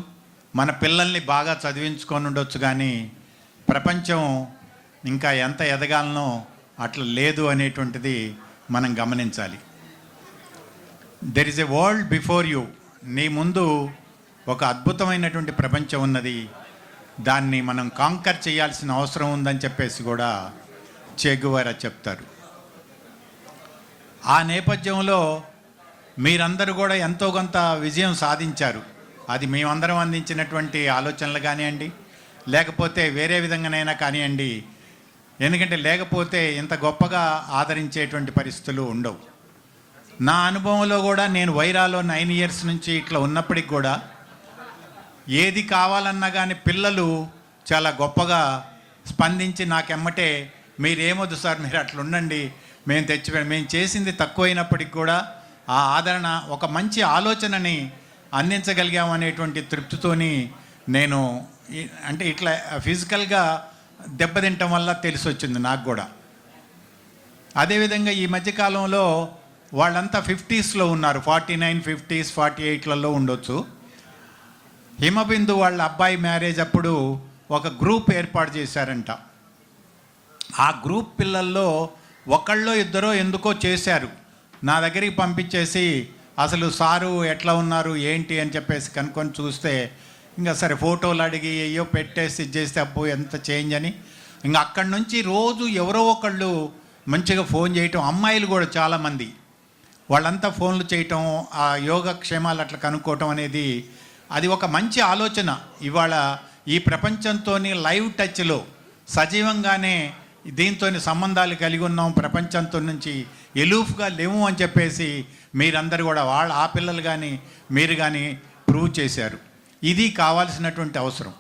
Speaker 8: మన పిల్లల్ని బాగా చదివించుకొని ఉండొచ్చు, కానీ ప్రపంచం ఇంకా ఎంత ఎదగాలనో అట్లా లేదు అనేటువంటిది మనం గమనించాలి. There is a world before you. నీ ముందు ఒక అద్భుతమైనటువంటి ప్రపంచం ఉన్నది, దాన్ని మనం కాంకర్ చేయాల్సిన అవసరం ఉందని చెప్పేసి కూడా చే గువేరా చెప్తారు. ఆ నేపథ్యంలో మీరందరూ కూడా ఎంతో కొంత విజయం సాధించారు. అది మేమందరం అందించినటువంటి ఆలోచనలు కానివ్వండి, లేకపోతే వేరే విధంగానైనా కానివ్వండి. ఎందుకంటే లేకపోతే ఇంత గొప్పగా ఆదరించేటువంటి పరిస్థితులు ఉండవు. నా అనుభవంలో కూడా నేను వైరాలో 9 ఇయర్స్ నుంచి ఇట్లా ఉన్నప్పటికి కూడా ఏది కావాలన్నా కానీ పిల్లలు చాలా గొప్పగా స్పందించి నాకెమ్మటే మీరేమొద్దు సార్, మీరు అట్లా ఉండండి, మేము చేసింది తక్కువైనప్పటికి కూడా ఆ ఆదరణ, ఒక మంచి ఆలోచనని అందించగలిగాము అనేటువంటి తృప్తితోని నేను అంటే ఇట్లా ఫిజికల్గా దెబ్బతింటం వల్ల తెలిసి వచ్చింది నాకు కూడా. అదేవిధంగా ఈ మధ్యకాలంలో వాళ్ళంతా 50స్లో ఉన్నారు, 49, 50s, 48లలో ఉండొచ్చు. హిమబిందు వాళ్ళ అబ్బాయి మ్యారేజ్ అప్పుడు ఒక గ్రూప్ ఏర్పాటు చేశారంట. ఆ గ్రూప్ పిల్లల్లో ఒకళ్ళో ఇద్దరో ఎందుకో చేశారు, నా దగ్గరికి పంపించేసి అసలు సారు ఎట్లా ఉన్నారు ఏంటి అని చెప్పేసి కనుక్కొని చూస్తే ఇంకా సరే ఫోటోలు అడిగి అయ్యో పెట్టేసి ఇచ్చేస్తే అబ్బో ఎంత చేంజ్ అని. ఇంకా అక్కడి నుంచి రోజు ఎవరో ఒకళ్ళు మంచిగా ఫోన్ చేయటం, అమ్మాయిలు కూడా చాలామంది వాళ్ళంతా ఫోన్లు చేయటం, ఆ యోగక్షేమాలు అట్లా కనుక్కోవటం అనేది అది ఒక మంచి ఆలోచన. ఇవాళ ఈ ప్రపంచంతో లైవ్ టచ్లో సజీవంగానే దీంతో సంబంధాలు కలిగి ఉన్నాం, ప్రపంచంతో నుంచి ఎలూఫ్గా లేవు అని చెప్పేసి మీరందరూ కూడా ఆ పిల్లలు కానీ మీరు కానీ ప్రూవ్ చేశారు. ఇది కావాల్సినటువంటి అవసరం,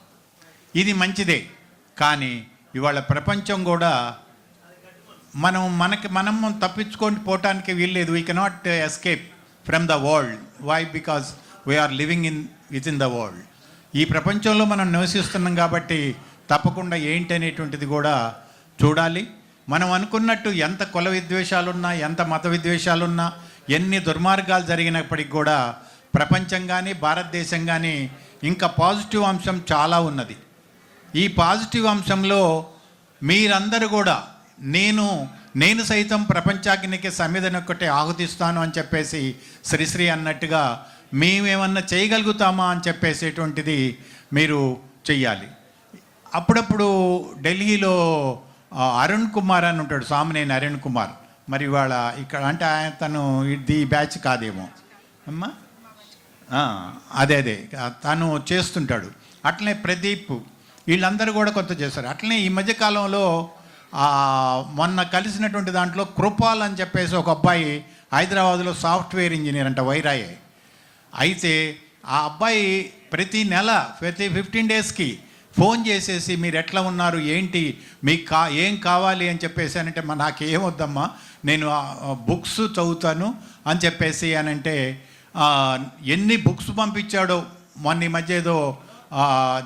Speaker 8: ఇది మంచిదే. కానీ ఇవాళ ప్రపంచం కూడా మనం తప్పించుకొని పోవటానికి వీల్లేదు. We cannot escape from the world. Why? Because we are living with in the world. ఈ ప్రపంచంలో మనం నివసిస్తున్నాం కాబట్టి తప్పకుండా ఏంటి అనేటువంటిది కూడా చూడాలి. మనం అనుకున్నట్టు ఎంత కుల విద్వేషాలున్నా, ఎంత మత విద్వేషాలున్నా, ఎన్ని దుర్మార్గాలు జరిగినప్పటికి కూడా ప్రపంచం కానీ భారతదేశం కానీ ఇంకా పాజిటివ్ అంశం చాలా ఉన్నది. ఈ పాజిటివ్ అంశంలో మీరందరూ కూడా నేను సైతం ప్రపంచాగ్నికి సమిధనొక్కటే ఆహుతిస్తాను అని చెప్పేసి శ్రీశ్రీ అన్నట్టుగా మేమేమన్నా చేయగలుగుతామా అని చెప్పేసేటువంటిది మీరు చెయ్యాలి. అప్పుడప్పుడు ఢిల్లీలో అరుణ్ కుమార్ అని ఉంటాడు, సామినేని అరుణ్ కుమార్. మరి ఇవాళ ఇక్కడ అంటే తను ఇది బ్యాచ్ కాదేమో అమ్మా, అదే తను చేస్తుంటాడు. అట్లనే ప్రదీప్, వీళ్ళందరూ కూడా కొంత చేస్తారు. అట్లనే ఈ మధ్యకాలంలో మొన్న కలిసినటువంటి దాంట్లో కృపాల్ అని చెప్పేసి ఒక అబ్బాయి హైదరాబాద్లో సాఫ్ట్వేర్ ఇంజనీర్ అంట, వైరాయే. అయితే ఆ అబ్బాయి ప్రతి 15 డేస్కి ఫోన్ చేసేసి మీరు ఎట్లా ఉన్నారు ఏంటి మీకు ఏం కావాలి అని చెప్పేసి అనంటే నాకేం వద్దమ్మా, నేను బుక్స్ చదువుతాను అని చెప్పేసి అనంటే ఎన్ని బుక్స్ పంపించాడో మొన్న ఈ మధ్య ఏదో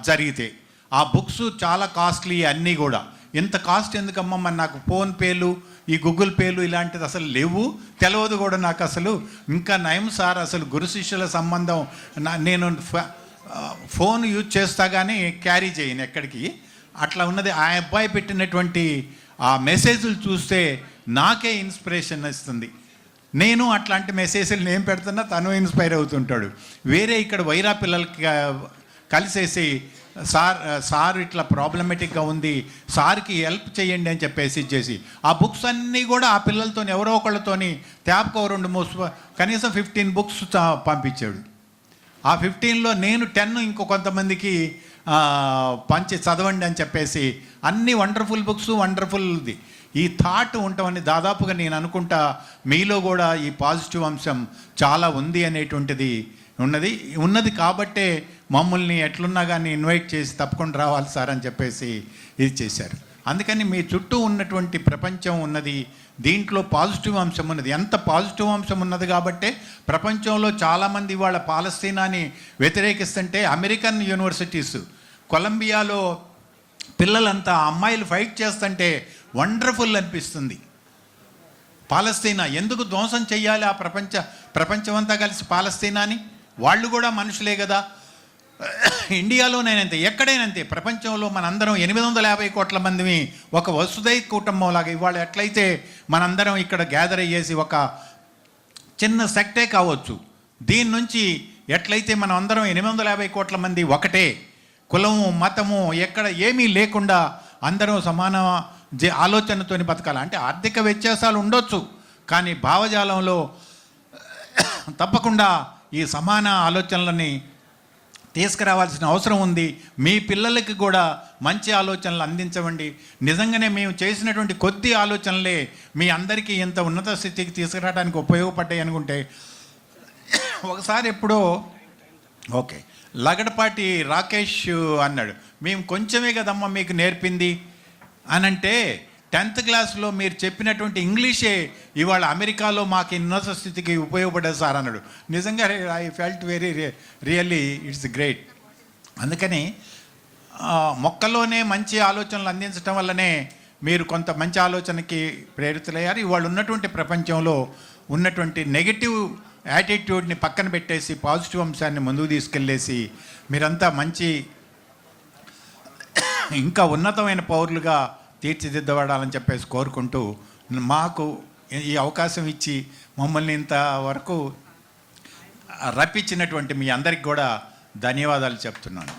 Speaker 8: జరిగితే ఆ బుక్స్ చాలా కాస్ట్లీ అన్నీ కూడా. ఇంత కాస్ట్ ఎందుకమ్మా, మరి నాకు ఫోన్పేలు ఈ గూగుల్ పేలు ఇలాంటిది అసలు లేవు, తెలియదు కూడా నాకు అసలు. ఇంకా నయం సార్, అసలు గురు శిష్యుల సంబంధం నేను ఫోన్ యూజ్ చేస్తా కానీ క్యారీ చేయను ఎక్కడికి, అట్లా ఉన్నది. ఆ అబ్బాయి పెట్టినటువంటి ఆ మెసేజ్లు చూస్తే నాకే ఇన్స్పిరేషన్ ఇస్తుంది. నేను అట్లాంటి మెసేజ్లు ఏం పెడుతున్నా తను ఇన్స్పైర్ అవుతుంటాడు. వేరే ఇక్కడ వైరా పిల్లలకి కలిసేసి సార్ ఇట్లా ప్రాబ్లమేటిక్గా ఉంది, సార్కి హెల్ప్ చేయండి అని చెప్పేసి ఇచ్చేసి ఆ బుక్స్ అన్నీ కూడా ఆ పిల్లలతో ఎవరో ఒకళ్ళతోని ట్యాబ్కో 2-3 కనీసం 15 బుక్స్ పంపించాడు. ఆ 15లో నేను 10 ఇంకో కొంతమందికి పంచి చదవండి అని చెప్పేసి అన్ని వండర్ఫుల్ బుక్స్, వండర్ఫుల్ది ఈ థాట్ ఉంటామని దాదాపుగా నేను అనుకుంటా మీలో కూడా ఈ పాజిటివ్ అంశం చాలా ఉంది అనేటువంటిది ఉన్నది కాబట్టే మమ్మల్ని ఎట్లున్నా కానీ ఇన్వైట్ చేసి తప్పకుండా రావాలి సార్ అని చెప్పేసి ఇది చేశారు. అందుకని మీ చుట్టూ ఉన్నటువంటి ప్రపంచం ఉన్నది, దీంట్లో పాజిటివ్ అంశం ఉన్నది. ఎంత పాజిటివ్ అంశం ఉన్నది కాబట్టే ప్రపంచంలో చాలామంది వాళ్ళ పాలస్తీనాని వ్యతిరేకిస్తుంటే అమెరికన్ యూనివర్సిటీస్, కొలంబియాలో పిల్లలంతా అమ్మాయిలు ఫైట్ చేస్తుంటే వండర్ఫుల్ అనిపిస్తుంది. పాలస్తీనా ఎందుకు ధ్వంసం చెయ్యాలి? ఆ ప్రపంచం అంతా కలిసి పాలస్తీనాని, వాళ్ళు కూడా మనుషులే కదా. ఇండియాలోనేనంతే, ఎక్కడైనంతే, ప్రపంచంలో మనందరం 850 కోట్ల మందిని ఒక వసుదై కుటుంబం లాగా ఇవాళ ఎట్లయితే మనందరం ఇక్కడ గ్యాదర్ అయ్యేసి ఒక చిన్న సెక్టే కావచ్చు, దీని నుంచి ఎట్లయితే మనం అందరం 850 కోట్ల మంది ఒకటే, కులము మతము ఎక్కడ ఏమీ లేకుండా అందరం సమాన ఆలోచనతోని బతకాలి. అంటే ఆర్థిక వ్యత్యాసాలు ఉండొచ్చు, కానీ భావజాలంలో తప్పకుండా ఈ సమాన ఆలోచనలని తీసుకురావాల్సిన అవసరం ఉంది. మీ పిల్లలకి కూడా మంచి ఆలోచనలు అందించవండి. నిజంగానే మేము చేసినటువంటి కొద్ది ఆలోచనలే మీ అందరికీ ఇంత ఉన్నత స్థితికి తీసుకురావడానికి ఉపయోగపడ్డాయి అనుకుంటే, ఒకసారి ఎప్పుడో ఓకే లగడపాటి రాకేష్ అన్నాడు, మేము కొంచెమే కదమ్మా మీకు నేర్పింది అని అంటే 10th క్లాస్లో మీరు చెప్పినటువంటి ఇంగ్లీషే ఇవాళ అమెరికాలో మాకు ఉన్నత స్థితికి ఉపయోగపడేది సార్ అన్నాడు. నిజంగా I felt very really it's great. అందుకని మొక్కలోనే మంచి ఆలోచనలు అందించడం వల్లనే మీరు కొంత మంచి ఆలోచనకి ప్రేరితులయ్యారు. ఇవాళ ఉన్నటువంటి ప్రపంచంలో ఉన్నటువంటి నెగిటివ్ యాటిట్యూడ్ని పక్కన పెట్టేసి పాజిటివ్ అంశాన్ని ముందుకు తీసుకెళ్ళేసి మీరంతా మంచి ఇంకా ఉన్నతమైన పౌరులుగా తీర్చిదిద్దబడాలని చెప్పేసి కోరుకుంటూ మాకు ఈ అవకాశం ఇచ్చి మమ్మల్ని ఇంతవరకు రప్పించినటువంటి మీ అందరికి కూడా ధన్యవాదాలు చెప్తున్నాను.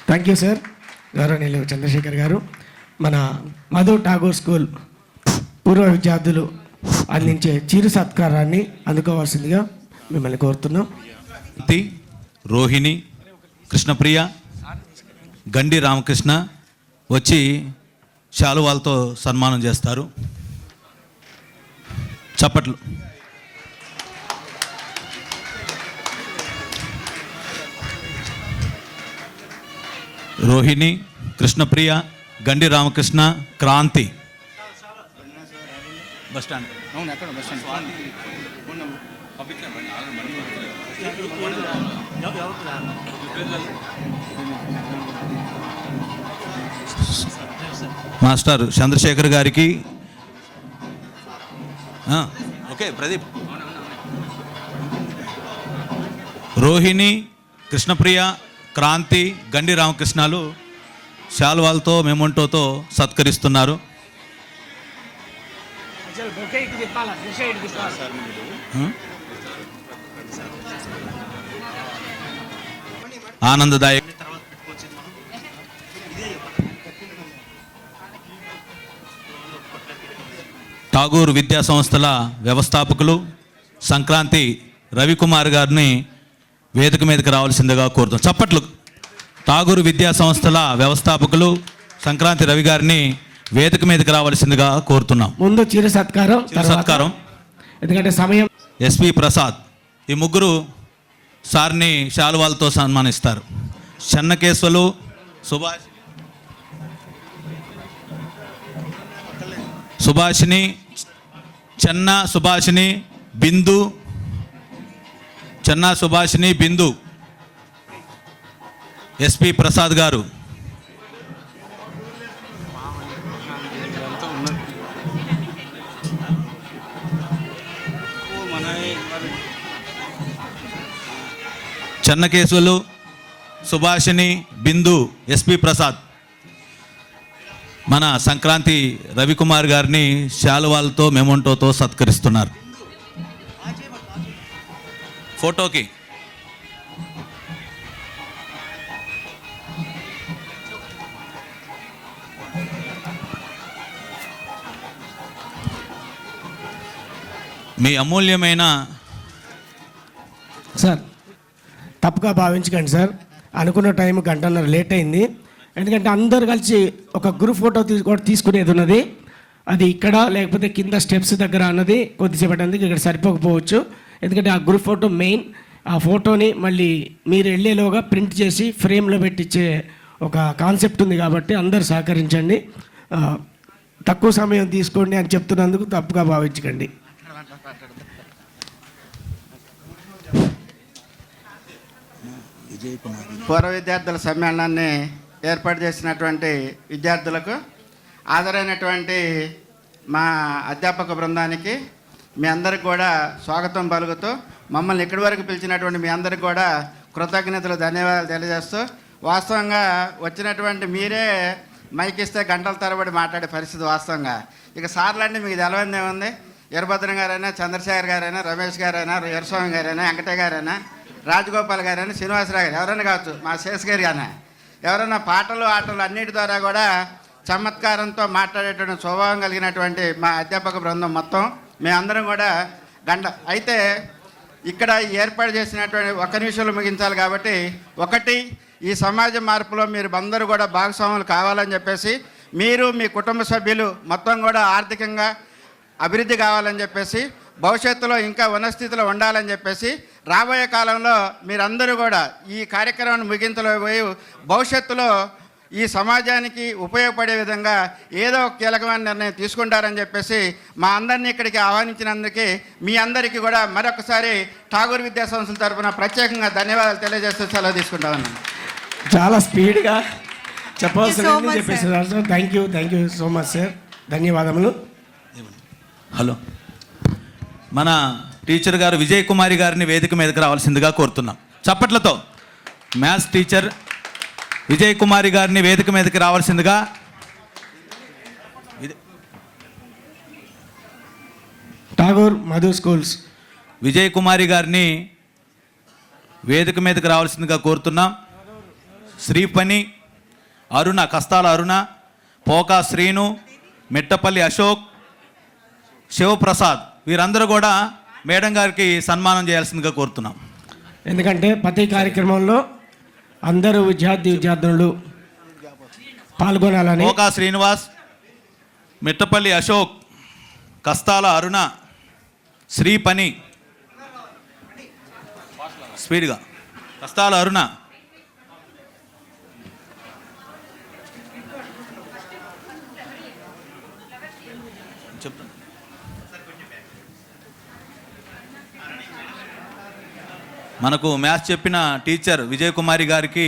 Speaker 1: Thank you sir. గౌరవనీయులు చంద్రశేఖర్ గారు, మన మధు ఠాగూర్ స్కూల్ పూర్వ విద్యార్థులు అందించే చిరు సత్కారాన్ని అందుకోవాల్సిందిగా మిమ్మల్ని కోరుతున్నాం.
Speaker 6: రోహిణి, కృష్ణప్రియ, గండి రామకృష్ణ వచ్చి శాలువాలతో సన్మానం చేస్తారు. చప్పట్లు. Rohini, Krishnapriya, Gandi Ramakrishna, Kranti. Bus stand master Chandrasekhar గారికి ఓకే ప్రదీప్. రోహిణి, కృష్ణప్రియ, క్రాంతి, గండి రామకృష్ణలు శాలువాలతో మెమొంటోతో సత్కరిస్తున్నారు. ఆనందదాయక ఠాగూర్ విద్యా సంస్థల వ్యవస్థాపకులు సంక్రాంతి రవికుమార్ గారిని వేదిక మీదకి రావాల్సిందిగా కోరుతాం. చప్పట్లు. ఠాగూర్ విద్యా సంస్థల వ్యవస్థాపకులు సంక్రాంతి రవి గారిని వేదిక మీదకి రావాల్సిందిగా కోరుతున్నాం.
Speaker 1: ముందు చిరు సత్కారం,
Speaker 6: సత్కారం.
Speaker 1: ఎందుకంటే సమయం.
Speaker 6: ఎస్పి ప్రసాద్, ఈ ముగ్గురు సార్ని శాలువాలతో సన్మానిస్తారు. చెన్నకేశ్వలు, సుభాషిని, చెన్న సుభాషిని, బిందు, చెన్న సుభాషిని, బిందు. ఎస్పి ప్రసాద్ గారు. చెన్నకేశ్వలు, సుభాషిని, బిందు, ఎస్పి ప్రసాద్ మన సంక్రాంతి రవికుమార్ గారిని శాలువాలతో మెమొంటోతో సత్కరిస్తున్నారు. ఫోటోకి మీ అమూల్యమైన
Speaker 1: సార్ తప్పుగా భావించకండి సార్, అనుకున్న టైం గంటన్నర లేట్ అయింది. ఎందుకంటే అందరు కలిసి ఒక గ్రూప్ ఫోటో తీసుకునేది ఉన్నది, అది ఇక్కడ లేకపోతే కింద స్టెప్స్ దగ్గర అన్నది కొద్దిసేపటి ఇక్కడ సరిపోకపోవచ్చు. ఎందుకంటే ఆ గ్రూప్ ఫోటో మెయిన్, ఆ ఫోటోని మళ్ళీ మీరు వెళ్ళేలోగా ప్రింట్ చేసి ఫ్రేమ్లో పెట్టించే ఒక కాన్సెప్ట్ ఉంది కాబట్టి అందరు సహకరించండి. తక్కువ సమయం తీసుకోండి అని చెప్తున్నందుకు తప్పుగా భావించకండి.
Speaker 9: పూర్వ విద్యార్థుల సమ్మేళనాన్ని ఏర్పాటు చేసినటువంటి విద్యార్థులకు, ఆదరైనటువంటి మా అధ్యాపక బృందానికి మీ అందరికి కూడా స్వాగతం పలుకుతూ, మమ్మల్ని ఇక్కడి వరకు పిలిచినటువంటి మీ అందరికి కూడా కృతజ్ఞతలు, ధన్యవాదాలు తెలియజేస్తూ, వాస్తవంగా వచ్చినటువంటి మీరే మైక్ ఇస్తే గంటల తరబడి మాట్లాడే పరిస్థితి వాస్తవంగా. ఇక సార్లు అంటే మీకు తెలవంది ఏముంది, వీరభద్రం గారైనా, చంద్రశేఖర్ గారైనా, రమేష్ గారైనా, వీరస్వామి గారైనా, వెంకటయ్య గారైనా, రాజగోపాల్ గారైనా, శ్రీనివాసరావు గారు ఎవరైనా కావచ్చు, మా శేష్ గారు కానీ ఎవరైనా పాటలు ఆటలు అన్నిటి ద్వారా కూడా చమత్కారంతో మాట్లాడేటువంటి స్వభావం కలిగినటువంటి మా అధ్యాపక బృందం మొత్తం మేమందరం కూడా అయితే ఇక్కడ ఏర్పాటు చేసినటువంటి ఒక్క నిమిషంలో ముగించాలి కాబట్టి, ఒకటి, ఈ సమాజ మార్పులో మీరు అందరూ కూడా భాగస్వాములు కావాలని చెప్పేసి, మీరు మీ కుటుంబ సభ్యులు మొత్తం కూడా ఆర్థికంగా అభివృద్ధి కావాలని చెప్పేసి, భవిష్యత్తులో ఇంకా ఉన్నత ఉండాలని చెప్పేసి, రాబోయే కాలంలో మీరందరూ కూడా ఈ కార్యక్రమాన్ని ముగించలేకపోయి భవిష్యత్తులో ఈ సమాజానికి ఉపయోగపడే విధంగా ఏదో ఒక కీలకమైన నిర్ణయం తీసుకుంటారని చెప్పేసి మా అందరినీ ఇక్కడికి ఆహ్వానించినందుకు మీ అందరికీ కూడా మరొకసారి ఠాగూర్ విద్యా సంస్థల తరఫున ప్రత్యేకంగా ధన్యవాదాలు తెలియజేస్తూ సెలవు తీసుకుంటామన్నాను.
Speaker 1: చాలా స్పీడ్గా చెప్పవలసింది చెప్పేసారు sir. Thank you so much sir, ధన్యవాదములు.
Speaker 6: హలో, మన టీచర్ గారు విజయ్ కుమారి గారిని వేదిక మీదకి రావాల్సిందిగా కోరుతున్నాం. చప్పట్లతో మ్యాథ్స్ టీచర్ విజయ్ కుమారి గారిని వేదిక మీదకి రావాల్సిందిగా
Speaker 1: ఠాగూర్ మధు స్కూల్స్
Speaker 6: విజయ్ కుమారి గారిని వేదిక మీదకి రావాల్సిందిగా కోరుతున్నాం. శ్రీపని అరుణ, కస్తాల అరుణ, పోకా శ్రీను, మిట్టపల్లి అశోక్, శివప్రసాద్ వీరందరూ కూడా మేడం గారికి సన్మానం చేయాల్సిందిగా కోరుతున్నాం.
Speaker 1: ఎందుకంటే ప్రతి కార్యక్రమంలో అందరూ విద్యార్థులు పాల్గొనాలని.
Speaker 6: పోకా శ్రీనివాస్, మిట్టపల్లి అశోక్, కస్తాల అరుణ, శ్రీపని, స్పీడ్గా కస్తాల అరుణ, చెప్తాను. మనకు మ్యాథ్స్ చెప్పిన టీచర్ విజయ్ కుమారి గారికి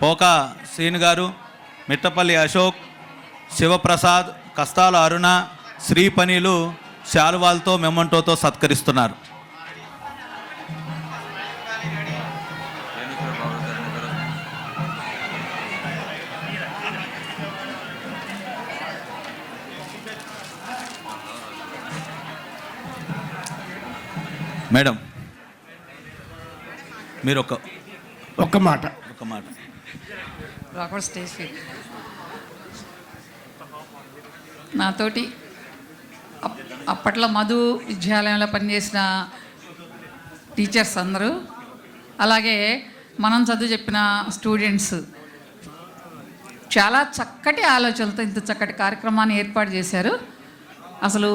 Speaker 6: పోకా శ్రీను గారు, మిట్టపల్లి అశోక్, శివప్రసాద్, కస్తాల అరుణ, శ్రీపనిలు శాలువాలతో మెమంటోతో సత్కరిస్తున్నారు. మేడం మీరు
Speaker 1: ఒక్క మాట
Speaker 10: రాకూడదు స్టేజ్ ఫీల్. నాతోటి అప్పట్లో మధు విద్యాలయంలో పనిచేసిన టీచర్స్ అందరూ, అలాగే మనం చదువు చెప్పిన స్టూడెంట్స్ చాలా చక్కటి ఆలోచనలతో ఇంత చక్కటి కార్యక్రమాన్ని ఏర్పాటు చేశారు. అసలు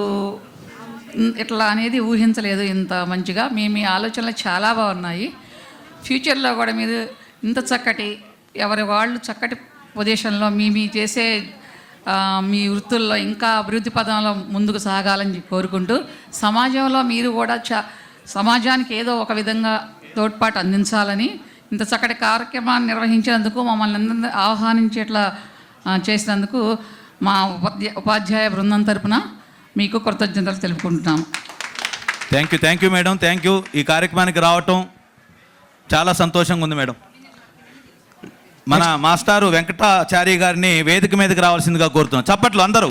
Speaker 10: ఇట్లా అనేది ఊహించలేదు ఇంత మంచిగా. మీ ఆలోచనలు చాలా బాగున్నాయి. ఫ్యూచర్లో కూడా మీరు ఇంత చక్కటి ఎవరి వాళ్ళు చక్కటి పొజిషన్లో మీ చేసే మీ వృత్తుల్లో ఇంకా అభివృద్ధి పదంలో ముందుకు సాగాలని కోరుకుంటూ, సమాజంలో మీరు కూడా సమాజానికి ఏదో ఒక విధంగా తోడ్పాటు అందించాలని ఇంత చక్కటి కార్యక్రమాన్ని నిర్వహించినందుకు, మమ్మల్ని అందరినీ ఆహ్వానించేట్లా చేసినందుకు మా ఉపాధ్యాయ బృందం తరపున మీకు కృతజ్ఞతలు తెలుపుకుంటున్నాము.
Speaker 6: Thank you madam, thank you. ఈ కార్యక్రమానికి రావటం చాలా సంతోషంగా ఉంది మేడం. మన మాస్టారు వెంకటాచారి గారిని వేదిక మీదకి రావాల్సిందిగా కోరుతున్నాం. చప్పట్లు అందరూ.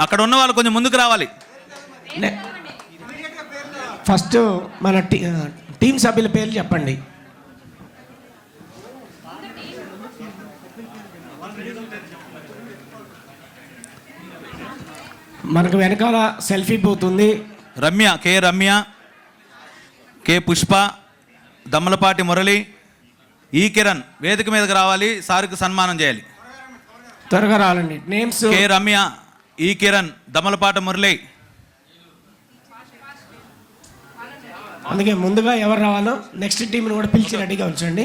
Speaker 6: అక్కడ ఉన్న వాళ్ళు కొంచెం ముందుకు రావాలి.
Speaker 1: ఫస్ట్ మన టీం సభ్యుల పేర్లు చెప్పండి. మనకు వెనకాల సెల్ఫీ బూత్ ఉంది.
Speaker 6: రమ్య, కే పుష్ప, దమ్మలపాటి మురళి, ఈ కిరణ్ వేదిక మీదకి రావాలి. సార్కి సన్మానం చేయాలి.
Speaker 1: త్వరగా రావాలండి. నేమ్స్
Speaker 6: కే రమ్య, ఈ కిరణ్, దమ్మలపాటి మురళి.
Speaker 1: అందుకే ముందుగా ఎవరు రావాలో నెక్స్ట్ టీంని కూడా పిలిచి రెడీగా ఉంచండి.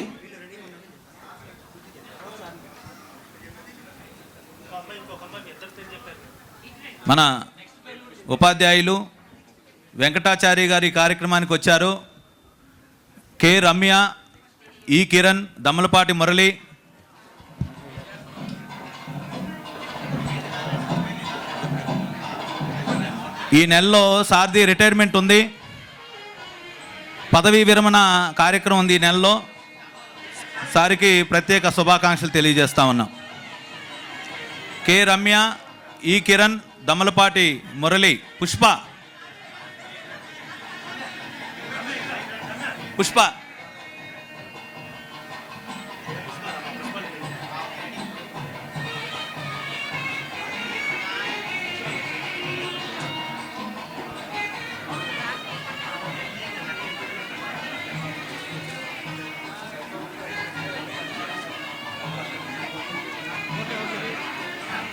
Speaker 6: మన ఉపాధ్యాయులు వెంకటాచారి గారి కార్యక్రమానికి వచ్చారు. కె రమ్య, ఈ కిరణ్, దమ్మలపాటి మురళి. ఈ నెలలో సారథి రిటైర్మెంట్ ఉంది, పదవీ విరమణ కార్యక్రమం ఉంది ఈ నెలలో. సారికి ప్రత్యేక శుభాకాంక్షలు తెలియజేస్తా ఉన్నాం. కె రమ్య, ఈ కిరణ్, దమ్మలపాటి మురళి. పుష్ప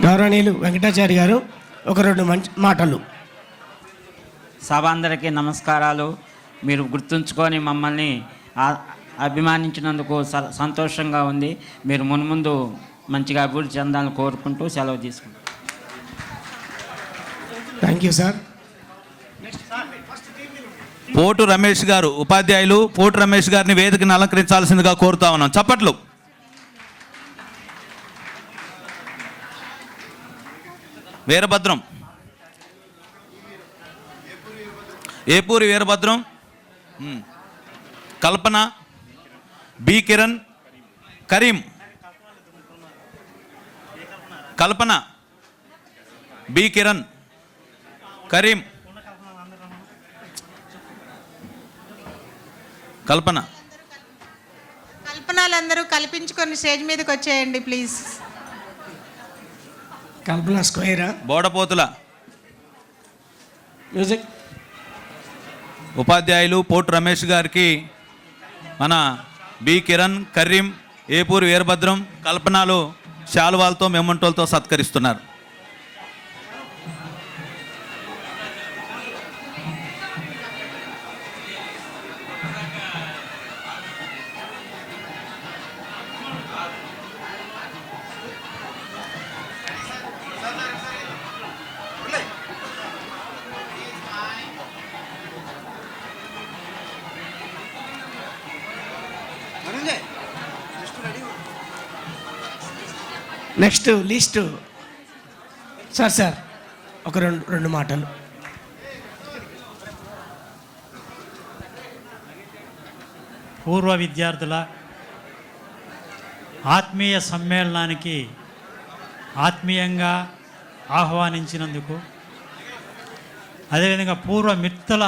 Speaker 1: గౌరవనీయులు వెంకటాచారి గారు ఒక 2 మంచి మాటలు.
Speaker 11: సభ అందరికీ నమస్కారాలు. మీరు గుర్తుంచుకొని మమ్మల్ని అభిమానించినందుకు సంతోషంగా ఉంది. మీరు మున్ముందు మంచిగా అభివృద్ధి చెందాలని కోరుకుంటూ సెలవు తీసుకుంటాం.
Speaker 1: Thank you sir.
Speaker 6: పోటు రమేష్ గారు, ఉపాధ్యాయులు పోటు రమేష్ గారిని వేదికను అలంకరించాల్సిందిగా కోరుతా ఉన్నాం. చప్పట్లు. వీరభద్రం, ఏపూరి వీరభద్రం, కల్పన, బి కిరణ్, కరీం. కల్పన, బి కిరణ్, కరీం.
Speaker 4: కల్పనలందరూ కల్పించుకొని స్టేజ్ మీదకి వచ్చేయండి ప్లీజ్.
Speaker 1: కల్పన స్క్వేరా,
Speaker 6: బోడపోతుల.
Speaker 1: మ్యూజిక్.
Speaker 6: ఉపాధ్యాయులు పోటు రమేష్ గారికి మన బి కిరణ్, కరీం, ఏపూరి వీరభద్రం, కల్పనలు శాలువాలతో మెమంటోలతో సత్కరిస్తున్నారు.
Speaker 1: నెక్స్ట్ లిస్ట్ సార్ ఒక 2 మాటలు.
Speaker 12: పూర్వ విద్యార్థుల ఆత్మీయ సమ్మేళనానికి ఆత్మీయంగా ఆహ్వానించినందుకు, అదేవిధంగా పూర్వ మిత్రుల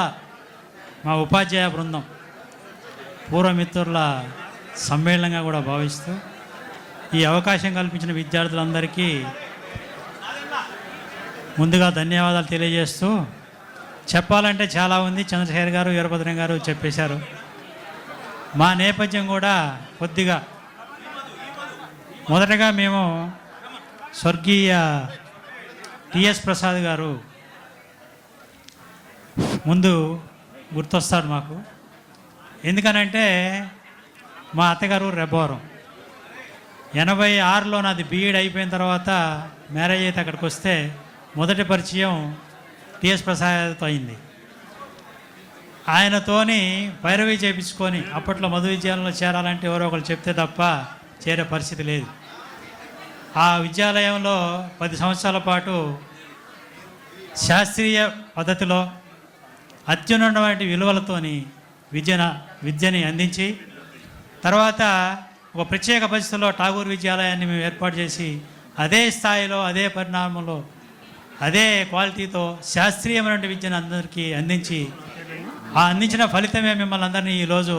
Speaker 12: మా ఉపాధ్యాయ బృందం పూర్వ మిత్రుల సమ్మేళనంగా కూడా భావిస్తూ ఈ అవకాశం కల్పించిన విద్యార్థులందరికీ ముందుగా ధన్యవాదాలు తెలియజేస్తూ, చెప్పాలంటే చాలా ఉంది. చంద్రశేఖర్ గారు, వీరభద్రం గారు చెప్పేశారు. మా నేపథ్యం కూడా కొద్దిగా మొదటగా మేము స్వర్గీయ టిఎస్ ప్రసాద్ గారు ముందు గుర్తొస్తారు మాకు. ఎందుకనంటే మా అత్తగారు రెబ్బవరం. 86లో నాది బీఈడ్ అయిపోయిన తర్వాత మ్యారేజ్ అయితే అక్కడికి వస్తే మొదటి పరిచయం టిఎస్ ప్రసాద్తో అయింది. ఆయనతోని భైరవి చేయించుకొని అప్పట్లో మధు విద్యాలయంలో చేరాలంటే ఎవరో ఒకరు చెప్తే తప్ప చేరే పరిస్థితి లేదు. ఆ విద్యాలయంలో 10 సంవత్సరాల పాటు శాస్త్రీయ పద్ధతిలో అత్యున్నతమైన విలువలతోని విద్యని అందించి, తర్వాత ఒక ప్రత్యేక పరిస్థితుల్లో ఠాగూర్ విద్యాలయాన్ని మేము ఏర్పాటు చేసి అదే స్థాయిలో, అదే పరిణామంలో, అదే క్వాలిటీతో శాస్త్రీయమైన విద్యను అందరికీ అందించి, ఆ అందించిన ఫలితమే మిమ్మల్ని అందరినీ ఈరోజు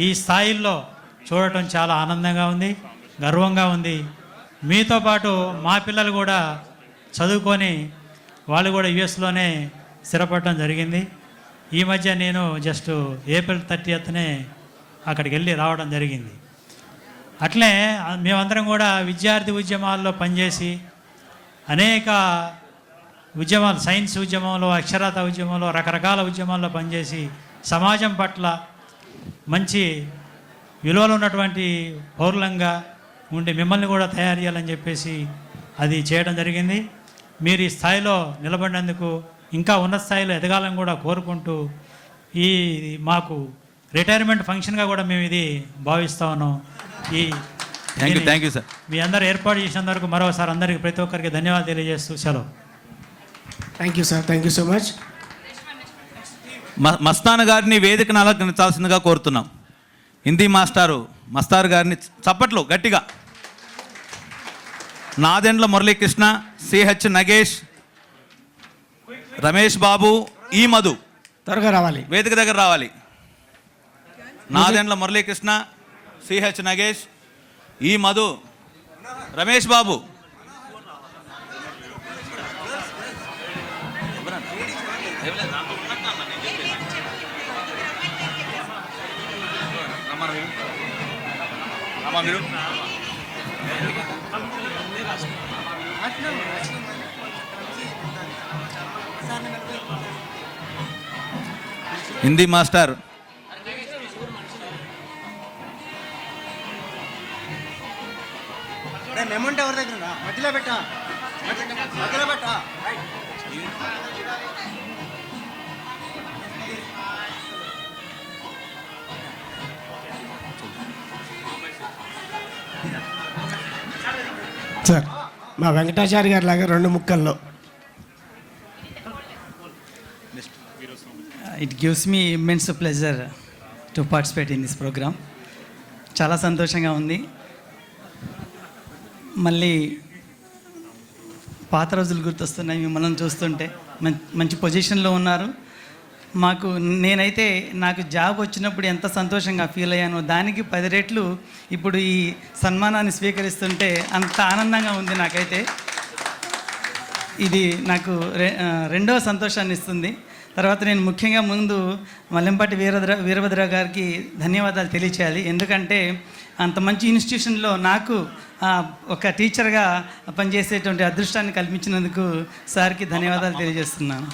Speaker 12: ఈ స్థాయిల్లో చూడటం చాలా ఆనందంగా ఉంది, గర్వంగా ఉంది. మీతో పాటు మా పిల్లలు కూడా చదువుకొని వాళ్ళు కూడా యుఎస్లోనే స్థిరపడటం జరిగింది. ఈ మధ్య నేను జస్ట్ ఏప్రిల్ 30నే అక్కడికి వెళ్ళి రావడం జరిగింది. అట్లే మేమందరం కూడా విద్యార్థి ఉద్యమాల్లో పనిచేసి అనేక ఉద్యమాలు, సైన్స్ ఉద్యమంలో, అక్షరాత ఉద్యమంలో, రకరకాల ఉద్యమాల్లో పనిచేసి సమాజం పట్ల మంచి విలువలు ఉన్నటువంటి పౌరులంగా ఉండి మిమ్మల్ని కూడా తయారు చేయాలని చెప్పేసి అది చేయడం జరిగింది. మీరు ఈ స్థాయిలో నిలబడినందుకు ఇంకా ఉన్నత స్థాయిలో ఎదగాలని కూడా కోరుకుంటూ ఈ మాకు రిటైర్మెంట్ ఫంక్షన్గా కూడా మేము ఇది భావిస్తా ఉన్నాం. ఈ
Speaker 6: థ్యాంక్ యూ సార్.
Speaker 12: మీ అందరూ ఏర్పాటు చేసినందుకు మరోసారి అందరికీ ప్రతి ఒక్కరికి ధన్యవాదాలు తెలియజేస్తూ సెలవు.
Speaker 1: Thank you sir, thank you so much.
Speaker 6: Mastan గారిని వేదికను అలంకరించాల్సిందిగా కోరుతున్నాం. హిందీ మస్తార్ గారిని చప్పట్లు గట్టిగా. నాదెండ్ల మురళీకృష్ణ, సిహెచ్ నగేష్, రమేష్ బాబు, ఈ మధు
Speaker 1: త్వరగా రావాలి,
Speaker 6: వేదిక దగ్గర రావాలి. నాదెండ్ల మురళీకృష్ణ, సిహెచ్ నగేష్, ఈ మధు, రమేష్ బాబు. హిందీ మాస్టర్
Speaker 9: అమౌంట్ ఎవరి దగ్గర మధ్యలో పెట్టా, మధ్యలో పెట్టా.
Speaker 1: సార్ మా వెంకటాచారి గారి లాగా 2 ముక్కల్లో.
Speaker 13: It gives me immense pleasure to participate in this program. చాలా సంతోషంగా ఉంది. మళ్ళీ పాత రోజులు గుర్తొస్తున్నాయి మిమ్మల్ని చూస్తుంటే. మంచి పొజిషన్లో ఉన్నారు. నేనైతే నాకు జాబ్ వచ్చినప్పుడు ఎంత సంతోషంగా ఫీల్ అయ్యానో దానికి 10 రెట్లు ఇప్పుడు ఈ సన్మానాన్ని స్వీకరిస్తుంటే అంత ఆనందంగా ఉంది నాకైతే. ఇది నాకు రెండవ సంతోషాన్ని ఇస్తుంది. తర్వాత నేను ముఖ్యంగా ముందు మల్లెంపాటి వీరభద్ర గారికి ధన్యవాదాలు తెలియచేయాలి. ఎందుకంటే అంత మంచి ఇన్స్టిట్యూషన్లో నాకు ఒక టీచర్గా పనిచేసేటువంటి అదృష్టాన్ని కల్పించినందుకు సార్కి ధన్యవాదాలు తెలియజేస్తున్నాను.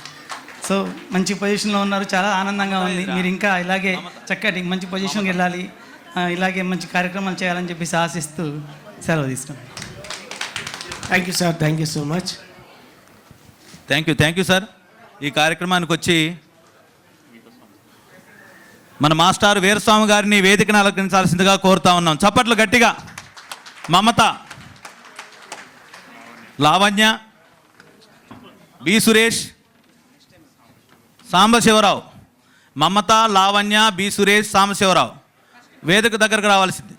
Speaker 13: సో మంచి పొజిషన్లో ఉన్నారు, చాలా ఆనందంగా ఉంది. మీరు ఇంకా ఇలాగే చక్కటి మంచి పొజిషన్కి వెళ్ళాలి, ఇలాగే మంచి కార్యక్రమాలు చేయాలని చెప్పేసి ఆశిస్తూ సెలవు తీసుకున్నాను.
Speaker 1: Thank you sir, thank you so much.
Speaker 6: Thank you sir. ఈ కార్యక్రమానికి వచ్చి మన మాస్టర్ వీరస్వామి గారిని వేదికను అలంకరించాల్సిందిగా కోరుతా ఉన్నాం. చప్పట్లు గట్టిగా. మమత, లావణ్య, బి సురేష్, సాంబశివరావు. మమత, లావణ్య, బి సురేష్, సాంబశివరావు వేదిక దగ్గరకు రావాల్సింది.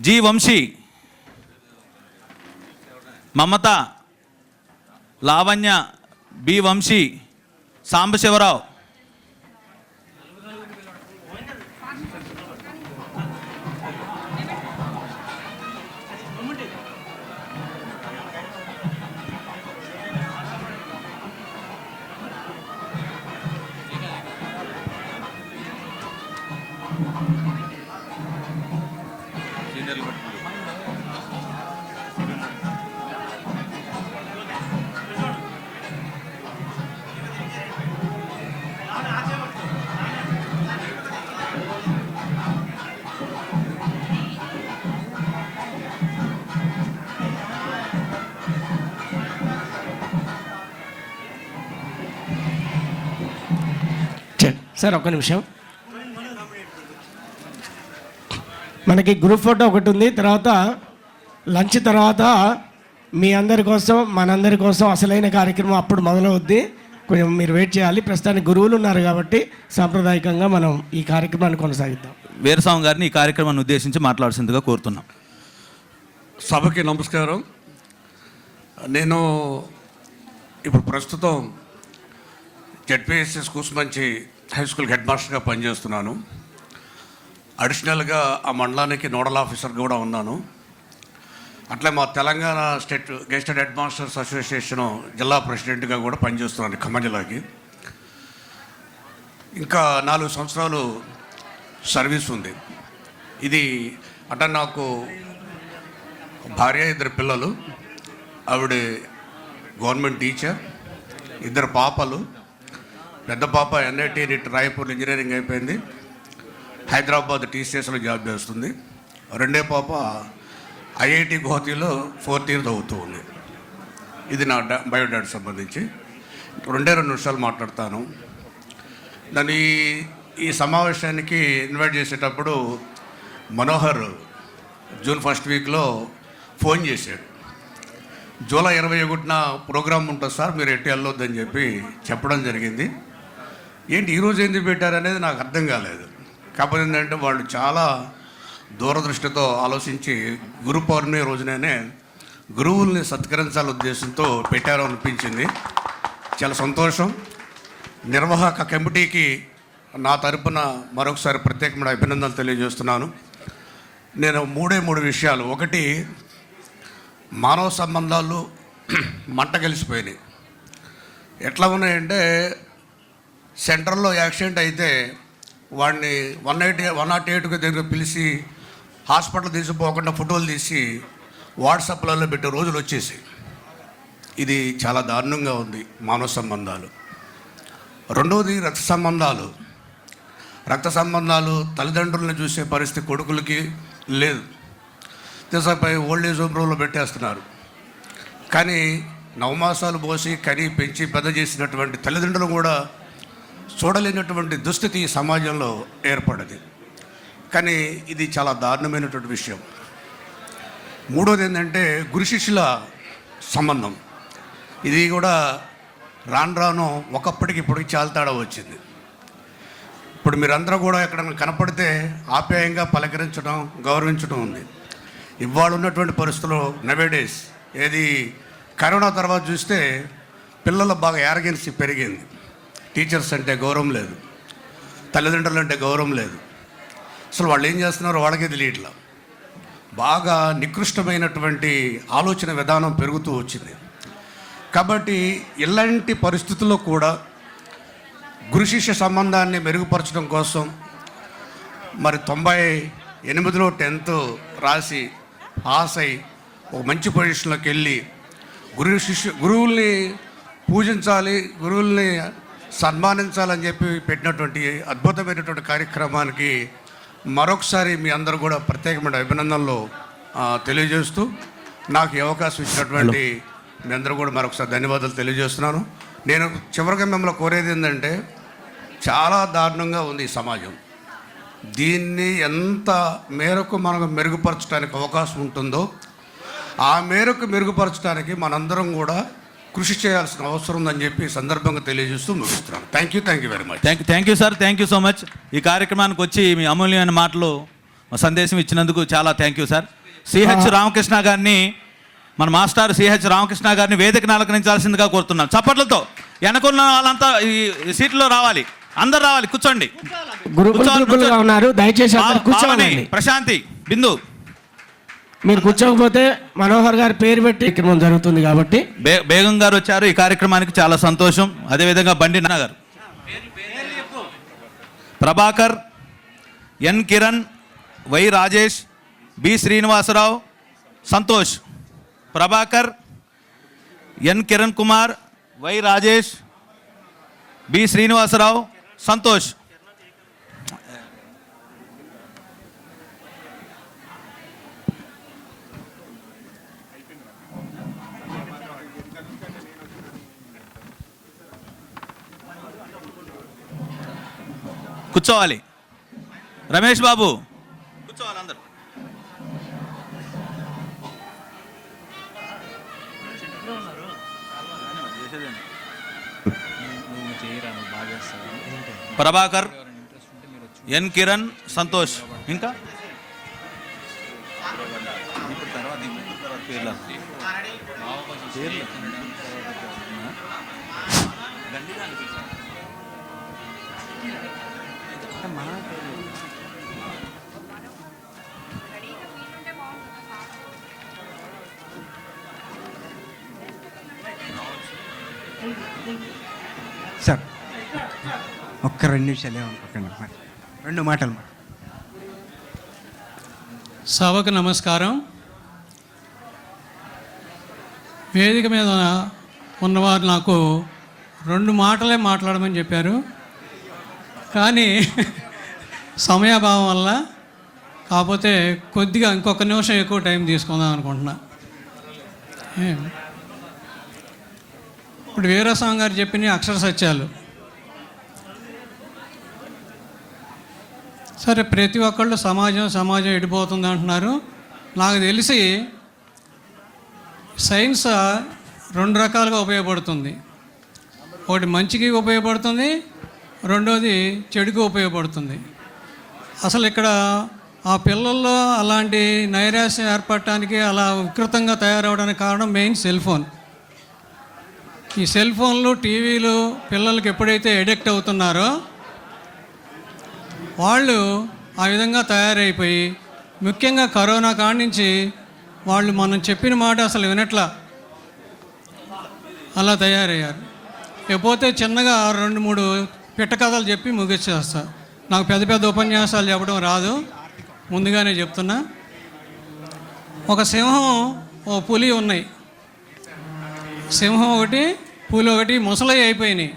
Speaker 6: జి వంశీ, మమత, లావణ్య, బి వంశీ, సాంబశివరావు.
Speaker 1: సార్ ఒక్క నిమిషం. మనకి గ్రూప్ ఫోటో ఒకటి ఉంది. తర్వాత లంచ్ తర్వాత మీ అందరి కోసం, మనందరి కోసం అసలైన కార్యక్రమం అప్పుడు మొదలవుద్ది. కొంచెం మీరు వెయిట్ చేయాలి. ప్రస్తుతానికి గురువులు ఉన్నారు కాబట్టి సాంప్రదాయకంగా మనం ఈ కార్యక్రమాన్ని కొనసాగిద్దాం.
Speaker 6: వీరస్వామి గారిని ఈ కార్యక్రమాన్ని ఉద్దేశించి మాట్లాడాల్సిందిగా కోరుతున్నాం.
Speaker 14: సభకి నమస్కారం. నేను ఇప్పుడు ప్రస్తుతం ZPSS Kusumanchi high school head మాస్టర్గా పనిచేస్తున్నాను. అడిషనల్గా ఆ మండలానికి నోడల్ ఆఫీసర్ కూడా ఉన్నాను. అట్లే మా Telangana state gazetted head masters association జిల్లా ప్రెసిడెంట్గా కూడా పనిచేస్తున్నాను ఖమ్మం జిల్లాకి. ఇంకా 4 సంవత్సరాలు సర్వీస్ ఉంది. ఇది అంటే నాకు భార్య, 2 పిల్లలు, ఆవిడ గవర్నమెంట్ టీచర్, 2 పాపలు. పెద్ద పాప NIT NIT రాయపూర్ ఇంజనీరింగ్ అయిపోయింది, హైదరాబాద్ TCSలో జాబ్ చేస్తుంది. రెండో పాప IIT గువాహతిలో 4th ఇయర్ చదువుతూ ఉంది. ఇది నా బయోడేటా సంబంధించి 2 నిమిషాలు మాట్లాడతాను. నన్ను ఈ సమావేశానికి ఇన్వైట్ చేసేటప్పుడు మనోహర్ జూన్ 1st వీక్లో ఫోన్ చేశాడు. జూలై 21న ప్రోగ్రామ్ ఉంటుంది సార్, మీరు ఎట్టి వెళ్ళొద్దని చెప్పి చెప్పడం జరిగింది. ఏంటి ఈరోజు ఎందుకు పెట్టారనేది నాకు అర్థం కాలేదు. కాకపోతే ఏంటంటే వాళ్ళు చాలా దూరదృష్టితో ఆలోచించి గురు పౌర్ణమి రోజుననే గురువుల్ని సత్కరించాల ఉద్దేశంతో పెట్టారో అనిపించింది. చాలా సంతోషం. నిర్వాహక కమిటీకి నా తరపున మరొకసారి ప్రత్యేకమైన అభినందనలు తెలియజేస్తున్నాను. నేను 3 విషయాలు. ఒకటి, మానవ సంబంధాలు మంట కలిసిపోయినాయి. ఎట్లా ఉన్నాయంటే, సెంట్రల్లో యాక్సిడెంట్ అయితే వాడిని 108కు దగ్గర పిలిచి హాస్పిటల్ తీసిపోకుండా ఫోటోలు తీసి వాట్సాప్లలో పెట్టే రోజులు వచ్చేసి, ఇది చాలా దారుణంగా ఉంది మానవ సంబంధాలు. రెండవది, రక్త సంబంధాలు తల్లిదండ్రులను చూసే పరిస్థితి కొడుకులకి లేదు. తెసపై ఓల్డ్ ఏజ్ హోమ్లో పెట్టేస్తున్నారు. కానీ 9 మాసాలు పోసి కని పెంచి పెద్ద చేసినటువంటి తల్లిదండ్రులు కూడా చూడలేనటువంటి దుస్థితి ఈ సమాజంలో ఏర్పడింది. కానీ ఇది చాలా దారుణమైనటువంటి విషయం. మూడోది ఏంటంటే గురు శిష్యుల సంబంధం. ఇది కూడా రాను ఒకప్పటికి ఇప్పటికి చాలా తేడా వచ్చింది. ఇప్పుడు మీరందరూ కూడా ఎక్కడైనా కనపడితే ఆప్యాయంగా పలకరించడం, గౌరవించడం ఉంది. ఇవాళ ఉన్నటువంటి పరిస్థితుల్లో నవేడేస్ ఏది కరోనా తర్వాత చూస్తే పిల్లలు బాగా యారగెన్సీ పెరిగింది. టీచర్స్ అంటే గౌరవం లేదు, తల్లిదండ్రులు అంటే గౌరవం లేదు. అసలు వాళ్ళు ఏం చేస్తున్నారో వాళ్ళకే తెలియట్లా. బాగా నికృష్టమైనటువంటి ఆలోచన విధానం పెరుగుతూ వచ్చింది. కాబట్టి ఇలాంటి పరిస్థితుల్లో కూడా గురు శిష్య సంబంధాన్ని మెరుగుపరచడం కోసం మరి 98లో 10th రాసి పాస్ అయి ఒక మంచి పొజిషన్లోకి వెళ్ళి గురువుల్ని పూజించాలి, గురువుల్ని సన్మానించాలని చెప్పి పెట్టినటువంటి అద్భుతమైనటువంటి కార్యక్రమానికి మరొకసారి మీ అందరూ కూడా ప్రత్యేకమైన అభినందనలు తెలియజేస్తూ నాకు ఈ అవకాశం ఇచ్చినటువంటి మీ అందరూ కూడా మరొకసారి ధన్యవాదాలు తెలియజేస్తున్నాను. నేను చివరిగా మిమ్మల్ని కోరేది ఏంటంటే, చాలా దారుణంగా ఉంది ఈ సమాజం. దీన్ని ఎంత మేరకు మనం మెరుగుపరచడానికి అవకాశం ఉంటుందో ఆ మేరకు మెరుగుపరచడానికి మనందరం కూడా కృషి చేయాల్సిన అవసరం ఉందని చెప్పి సందర్భంగా తెలియజేస్తూ ముగిస్తున్నాను. Thank you very much.
Speaker 6: Thank you sir, thank you so much. ఈ కార్యక్రమానికి వచ్చి మీ అమూల్యమైన మాటలు సందేశం ఇచ్చినందుకు చాలా thank you sir. CH Ramakrishna గారిని, మన మాస్టర్ సిహెచ్ రామకృష్ణ గారిని వేదికను అలంకరించాల్సిందిగా కోరుతున్నాను. చప్పట్లతో వెనకున్న వాళ్ళంతా ఈ సీట్లో రావాలి, అందరు రావాలి, కూర్చోండి.
Speaker 1: గురుకులుగా ఉన్నారు, దయచేసి అందరూ కూర్చోండి.
Speaker 6: ప్రశాంతి, బిందు,
Speaker 1: మీరు కూర్చోకపోతే మనోహర్ గారి పేరు పెట్టి కార్యక్రమం జరుగుతుంది కాబట్టి.
Speaker 6: బేగం గారు వచ్చారు ఈ కార్యక్రమానికి, చాలా సంతోషం. అదేవిధంగా బండి నాన్న గారు, Prabhakar, N Kiran, Y Rajesh, B Srinivasarao, Santosh. Prabhakar, N Kiran Kumar, Y Rajesh, B Srinivasarao, Santosh. కూర్చోవాలి. రమేష్ బాబు కూర్చోవాలి అందరు. ప్రభాకర్, ఎన్ కిరణ్, సంతోష్. ఇంకా
Speaker 15: సార్ ఒక్క 2 నిమిషాలు ఏమనుకోకండి, మరి 2 మాటలు మరి.
Speaker 12: సభకు నమస్కారం. వేదిక మీద ఉన్నవారు నాకు 2 మాటలే మాట్లాడమని చెప్పారు, కానీ సమయాభావం వల్ల కాకపోతే కొద్దిగా ఇంకొక నిమిషం ఎక్కువ టైం తీసుకుందాం అనుకుంటున్నా. ఇప్పుడు వీరస్వామి గారు చెప్పిన అక్షర సత్యాలు. సరే, ప్రతి ఒక్కళ్ళు సమాజం ఎడిపోతుంది అంటున్నారు. నాకు తెలిసి సైన్స్ 2 రకాలుగా ఉపయోగపడుతుంది. ఒకటి మంచికి ఉపయోగపడుతుంది, రెండోది చెడుకు ఉపయోగపడుతుంది. అసలు ఇక్కడ ఆ పిల్లల్లో అలాంటి నైరాశ్యం ఏర్పడటానికి, అలా వికృతంగా తయారవడానికి కారణం మెయిన్ సెల్ ఫోన్. ఈ సెల్ ఫోన్లు, టీవీలు పిల్లలకి ఎప్పుడైతే ఎడిక్ట్ అవుతున్నారో వాళ్ళు ఆ విధంగా తయారైపోయి, ముఖ్యంగా కరోనా కాడి నుంచి వాళ్ళు మనం చెప్పిన మాట అసలు వినట్లా, అలా తయారయ్యారు. లేకపోతే చిన్నగా 2-3 పిట్టకథలు చెప్పి ముగిచ్చేస్తా. నాకు పెద్ద పెద్ద ఉపన్యాసాలు చెప్పడం రాదు, ముందుగానే చెప్తున్నా. ఒక సింహం, ఓ పులి ఉన్నాయి. సింహం ఒకటి, పులి ఒకటి ముసలి అయిపోయినాయి.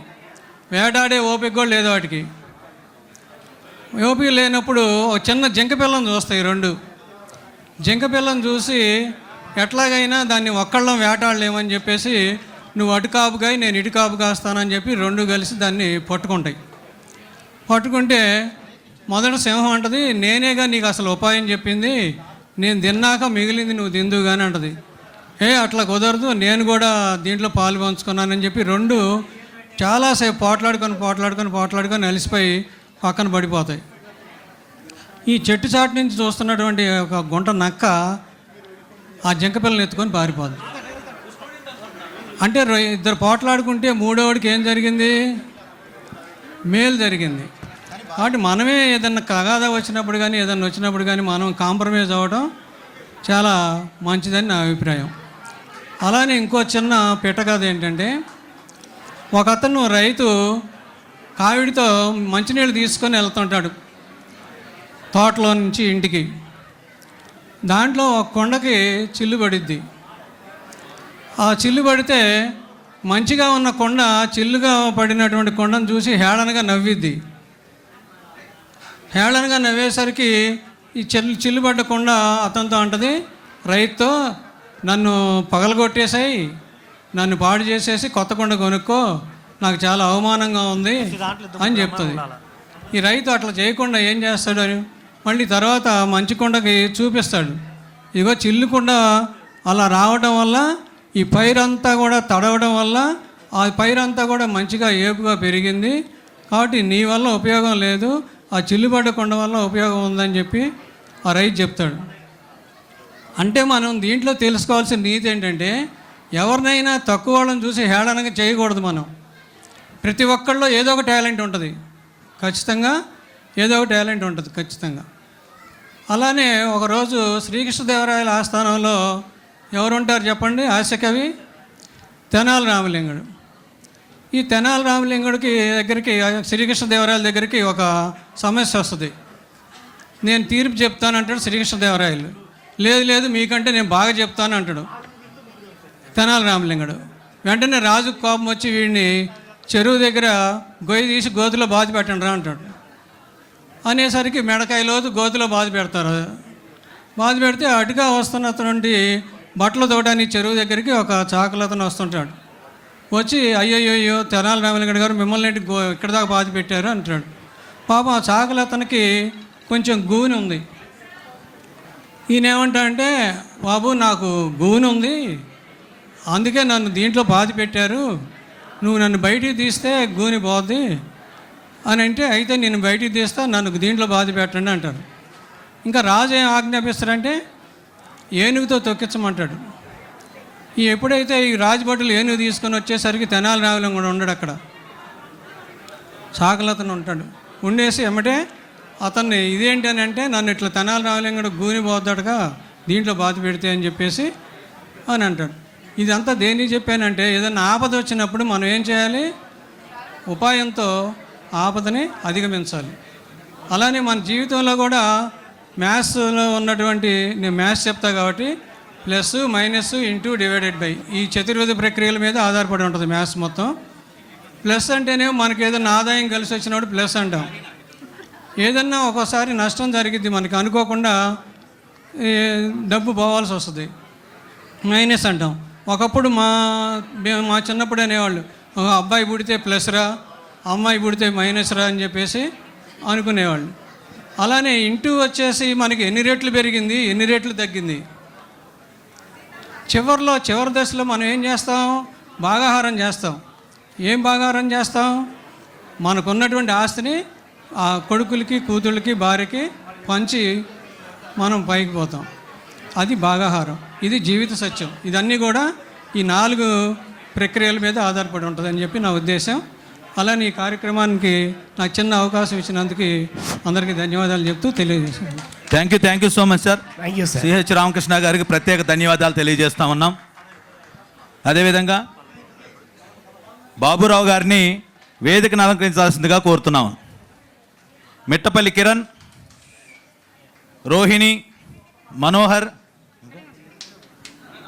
Speaker 12: వేటాడే ఓపిక కూడా లేదు వాటికి. ఓపిక లేనప్పుడు ఒక చిన్న జింక పిల్లని చూస్తాయి 2. జింక పిల్లని చూసి ఎట్లాగైనా దాన్ని ఒక్కళ్ళం వేటాడలేమని చెప్పేసి, నువ్వు అటు కాపుగాయి నేను ఇటు కాపు కాస్తానని చెప్పి 2 కలిసి దాన్ని పట్టుకుంటాయి. పట్టుకుంటే మొదట సింహం అంటది, నేనేగా నీకు అసలు ఉపాయం చెప్పింది, నేను తిన్నాక మిగిలింది నువ్వు తిందు కానీ అంటది. అట్లా కుదరదు, నేను కూడా దీంట్లో పాలు పంచుకున్నానని చెప్పి 2 చాలాసేపు పోట్లాడుకొని అలిసిపోయి పక్కన పడిపోతాయి. ఈ చెట్టు చాటు నుంచి చూస్తున్నటువంటి ఒక గుంట నక్క ఆ జింక పిల్లని ఎత్తుకొని పారిపోదు. అంటే 2 పోట్లాడుకుంటే మూడోవాడికి ఏం జరిగింది? మేలు జరిగింది. కాబట్టి మనమే ఏదన్నా తగాద వచ్చినప్పుడు కానీ ఏదన్నా వచ్చినప్పుడు కానీ మనం కాంప్రమైజ్ అవ్వడం చాలా మంచిదని నా అభిప్రాయం. అలానే ఇంకో చిన్న పిట్టకథ ఏంటంటే, ఒక అతను రైతు కావిడితో మంచినీళ్ళు తీసుకొని వెళ్తుంటాడు తోటలో నుంచి ఇంటికి. దాంట్లో ఒక కొండకి చిల్లు పడిద్ది. ఆ చిల్లు పడితే మంచిగా ఉన్న కొండ చిల్లుగా పడినటువంటి కొండను చూసి హేళనగా నవ్విద్ది. హేళనగా నవ్వేసరికి ఈ చిల్లు పడ్డ కొండ అతనితో అంటది, రైతుతో, నన్ను పగలగొట్టేసాయి, నన్ను పాడు చేసేసి కొత్త కొండ కొనుక్కో, నాకు చాలా అవమానంగా ఉంది అని చెప్తుంది. ఈ రైతు అట్లా చేయకుండా ఏం చేస్తాడు అని మళ్ళీ తర్వాత మంచి కొండకి చూపిస్తాడు. ఇగో చిల్లుకుండ అలా రావడం వల్ల ఈ పైరంతా కూడా తడవడం వల్ల ఆ పైరంతా కూడా మంచిగా ఏపుగా పెరిగింది, కాబట్టి నీ వల్ల ఉపయోగం లేదు, ఆ చిల్లుపడ్డ కొండ వల్ల ఉపయోగం ఉందని చెప్పి ఆ రైతు చెప్తాడు. అంటే మనం దీంట్లో తెలుసుకోవాల్సిన నీతి ఏంటంటే, ఎవరినైనా తక్కువ వాళ్ళని చూసి హేళనగా చేయకూడదు. మనం ప్రతి ఒక్కళ్ళలో ఏదో ఒక టాలెంట్ ఉంటుంది, ఖచ్చితంగా ఏదో ఒక టాలెంట్ ఉంటుంది ఖచ్చితంగా. అలానే ఒకరోజు శ్రీకృష్ణదేవరాయల ఆస్థానంలో ఎవరుంటారు చెప్పండి? హాస్యకవి తెనాలి రామలింగుడు. ఈ తెనాలి రామలింగుడికి దగ్గరికి, శ్రీకృష్ణదేవరాయల దగ్గరికి ఒక సమస్య వస్తుంది. నేను తీర్పు చెప్తానంటాడు శ్రీకృష్ణదేవరాయలు. లేదు మీకంటే నేను బాగా చెప్తాను అంటాడు తెనాలి రామలింగుడు. వెంటనే రాజు కోపం వచ్చి వీడిని చెరువు దగ్గర గొయ్యి తీసి గోతులో బాధ పెట్టండి రా అంటాడు. అనేసరికి మెడకాయలోతు గోతులో బాధ పెడతారు. బాధ పెడితే అటుగా వస్తున్నటువంటి బట్టలు తోడడానికి చెరువు దగ్గరికి ఒక చాకలతను వస్తుంటాడు. వచ్చి అయ్యయ్యో తెనాలి రామలింగుడు గారు మిమ్మల్ని ఇక్కడ దాకా బాధ పెట్టారు అంటాడు. పాపం ఆ చాకలతనికి కొంచెం గూని ఉంది. ఈయనేమంటాడంటే, బాబు నాకు గూని ఉంది, అందుకే నన్ను దీంట్లో బాధ పెట్టారు, నువ్వు నన్ను బయటికి తీస్తే గూని పోద్ది అని అంటే, అయితే నేను బయటికి తీస్తా, నన్ను దీంట్లో బాధ పెట్టండి అంటారు. ఇంకా రాజు ఏం ఆజ్ఞాపిస్తారంటే ఏనుగుతో తొక్కించమంటాడు. ఎప్పుడైతే ఈ రాజభటులు ఏనుగు తీసుకొని వచ్చేసరికి తెనాలి రామలింగుడు కూడా ఉండడు అక్కడ, చాకలతను ఉంటాడు. ఉండేసి ఎమ్మటే అతన్ని ఇదేంటి అని అంటే, నన్ను ఇట్లా తెనాలి రామలింగుడు గూని పోతాడుగా దీంట్లో బాధ పెడితే అని చెప్పేసి అని అంటాడు. ఇదంతా దేనికి చెప్పానంటే ఏదైనా ఆపద వచ్చినప్పుడు మనం ఏం చేయాలి? ఉపాయంతో ఆపదని అధిగమించాలి. అలానే మన జీవితంలో కూడా మ్యాథ్స్లో ఉన్నటువంటి, నేను మ్యాథ్స్ చెప్తా కాబట్టి plus minus into divided by ఈ చతుర్విధ ప్రక్రియల మీద ఆధారపడి ఉంటుంది మ్యాథ్స్ మొత్తం. ప్లస్ అంటేనే మనకి ఏదైనా ఆదాయం కలిసి వచ్చినప్పుడు ప్లస్ అంటాం. ఏదన్నా ఒక్కోసారి నష్టం జరిగిద్ది మనకి అనుకోకుండా, డబ్బు పోవాల్సి వస్తుంది, మైనస్ అంటాం. ఒకప్పుడు మా చిన్నప్పుడు అనేవాళ్ళు అబ్బాయి పుడితే ప్లస్ రా, అమ్మాయి పుడితే మైనస్ రా అని చెప్పేసి అనుకునేవాళ్ళు. అలానే ఇంటూ వచ్చేసి మనకి ఎన్ని రెట్లు పెరిగింది, ఎన్ని రెట్లు తగ్గింది. చివరి దశలో మనం ఏం చేస్తాం? భాగాహారం చేస్తాం. ఏం భాగాహారం చేస్తాం? మనకున్నటువంటి ఆస్తిని ఆ కొడుకులకి, కూతుళ్ళకి, భార్యకి పంచి మనం పైకి పోతాం. అది భాగాహారం. ఇది జీవిత సత్యం. ఇదన్నీ కూడా ఈ 4 ప్రక్రియల మీద ఆధారపడి ఉంటుందని చెప్పి నా ఉద్దేశం. అలానే ఈ కార్యక్రమానికి నాకు చిన్న అవకాశం ఇచ్చినందుకు అందరికీ ధన్యవాదాలు చెప్తూ తెలియజేశాను.
Speaker 6: Thank you so much sir.
Speaker 1: Thank you sir.
Speaker 6: CH Ramakrishna గారికి ప్రత్యేక ధన్యవాదాలు తెలియజేస్తా ఉన్నాం. అదేవిధంగా బాబురావు గారిని వేదికను అలంకరించాల్సిందిగా కోరుతున్నాం. మిట్టపల్లి కిరణ్, రోహిణి, మనోహర్,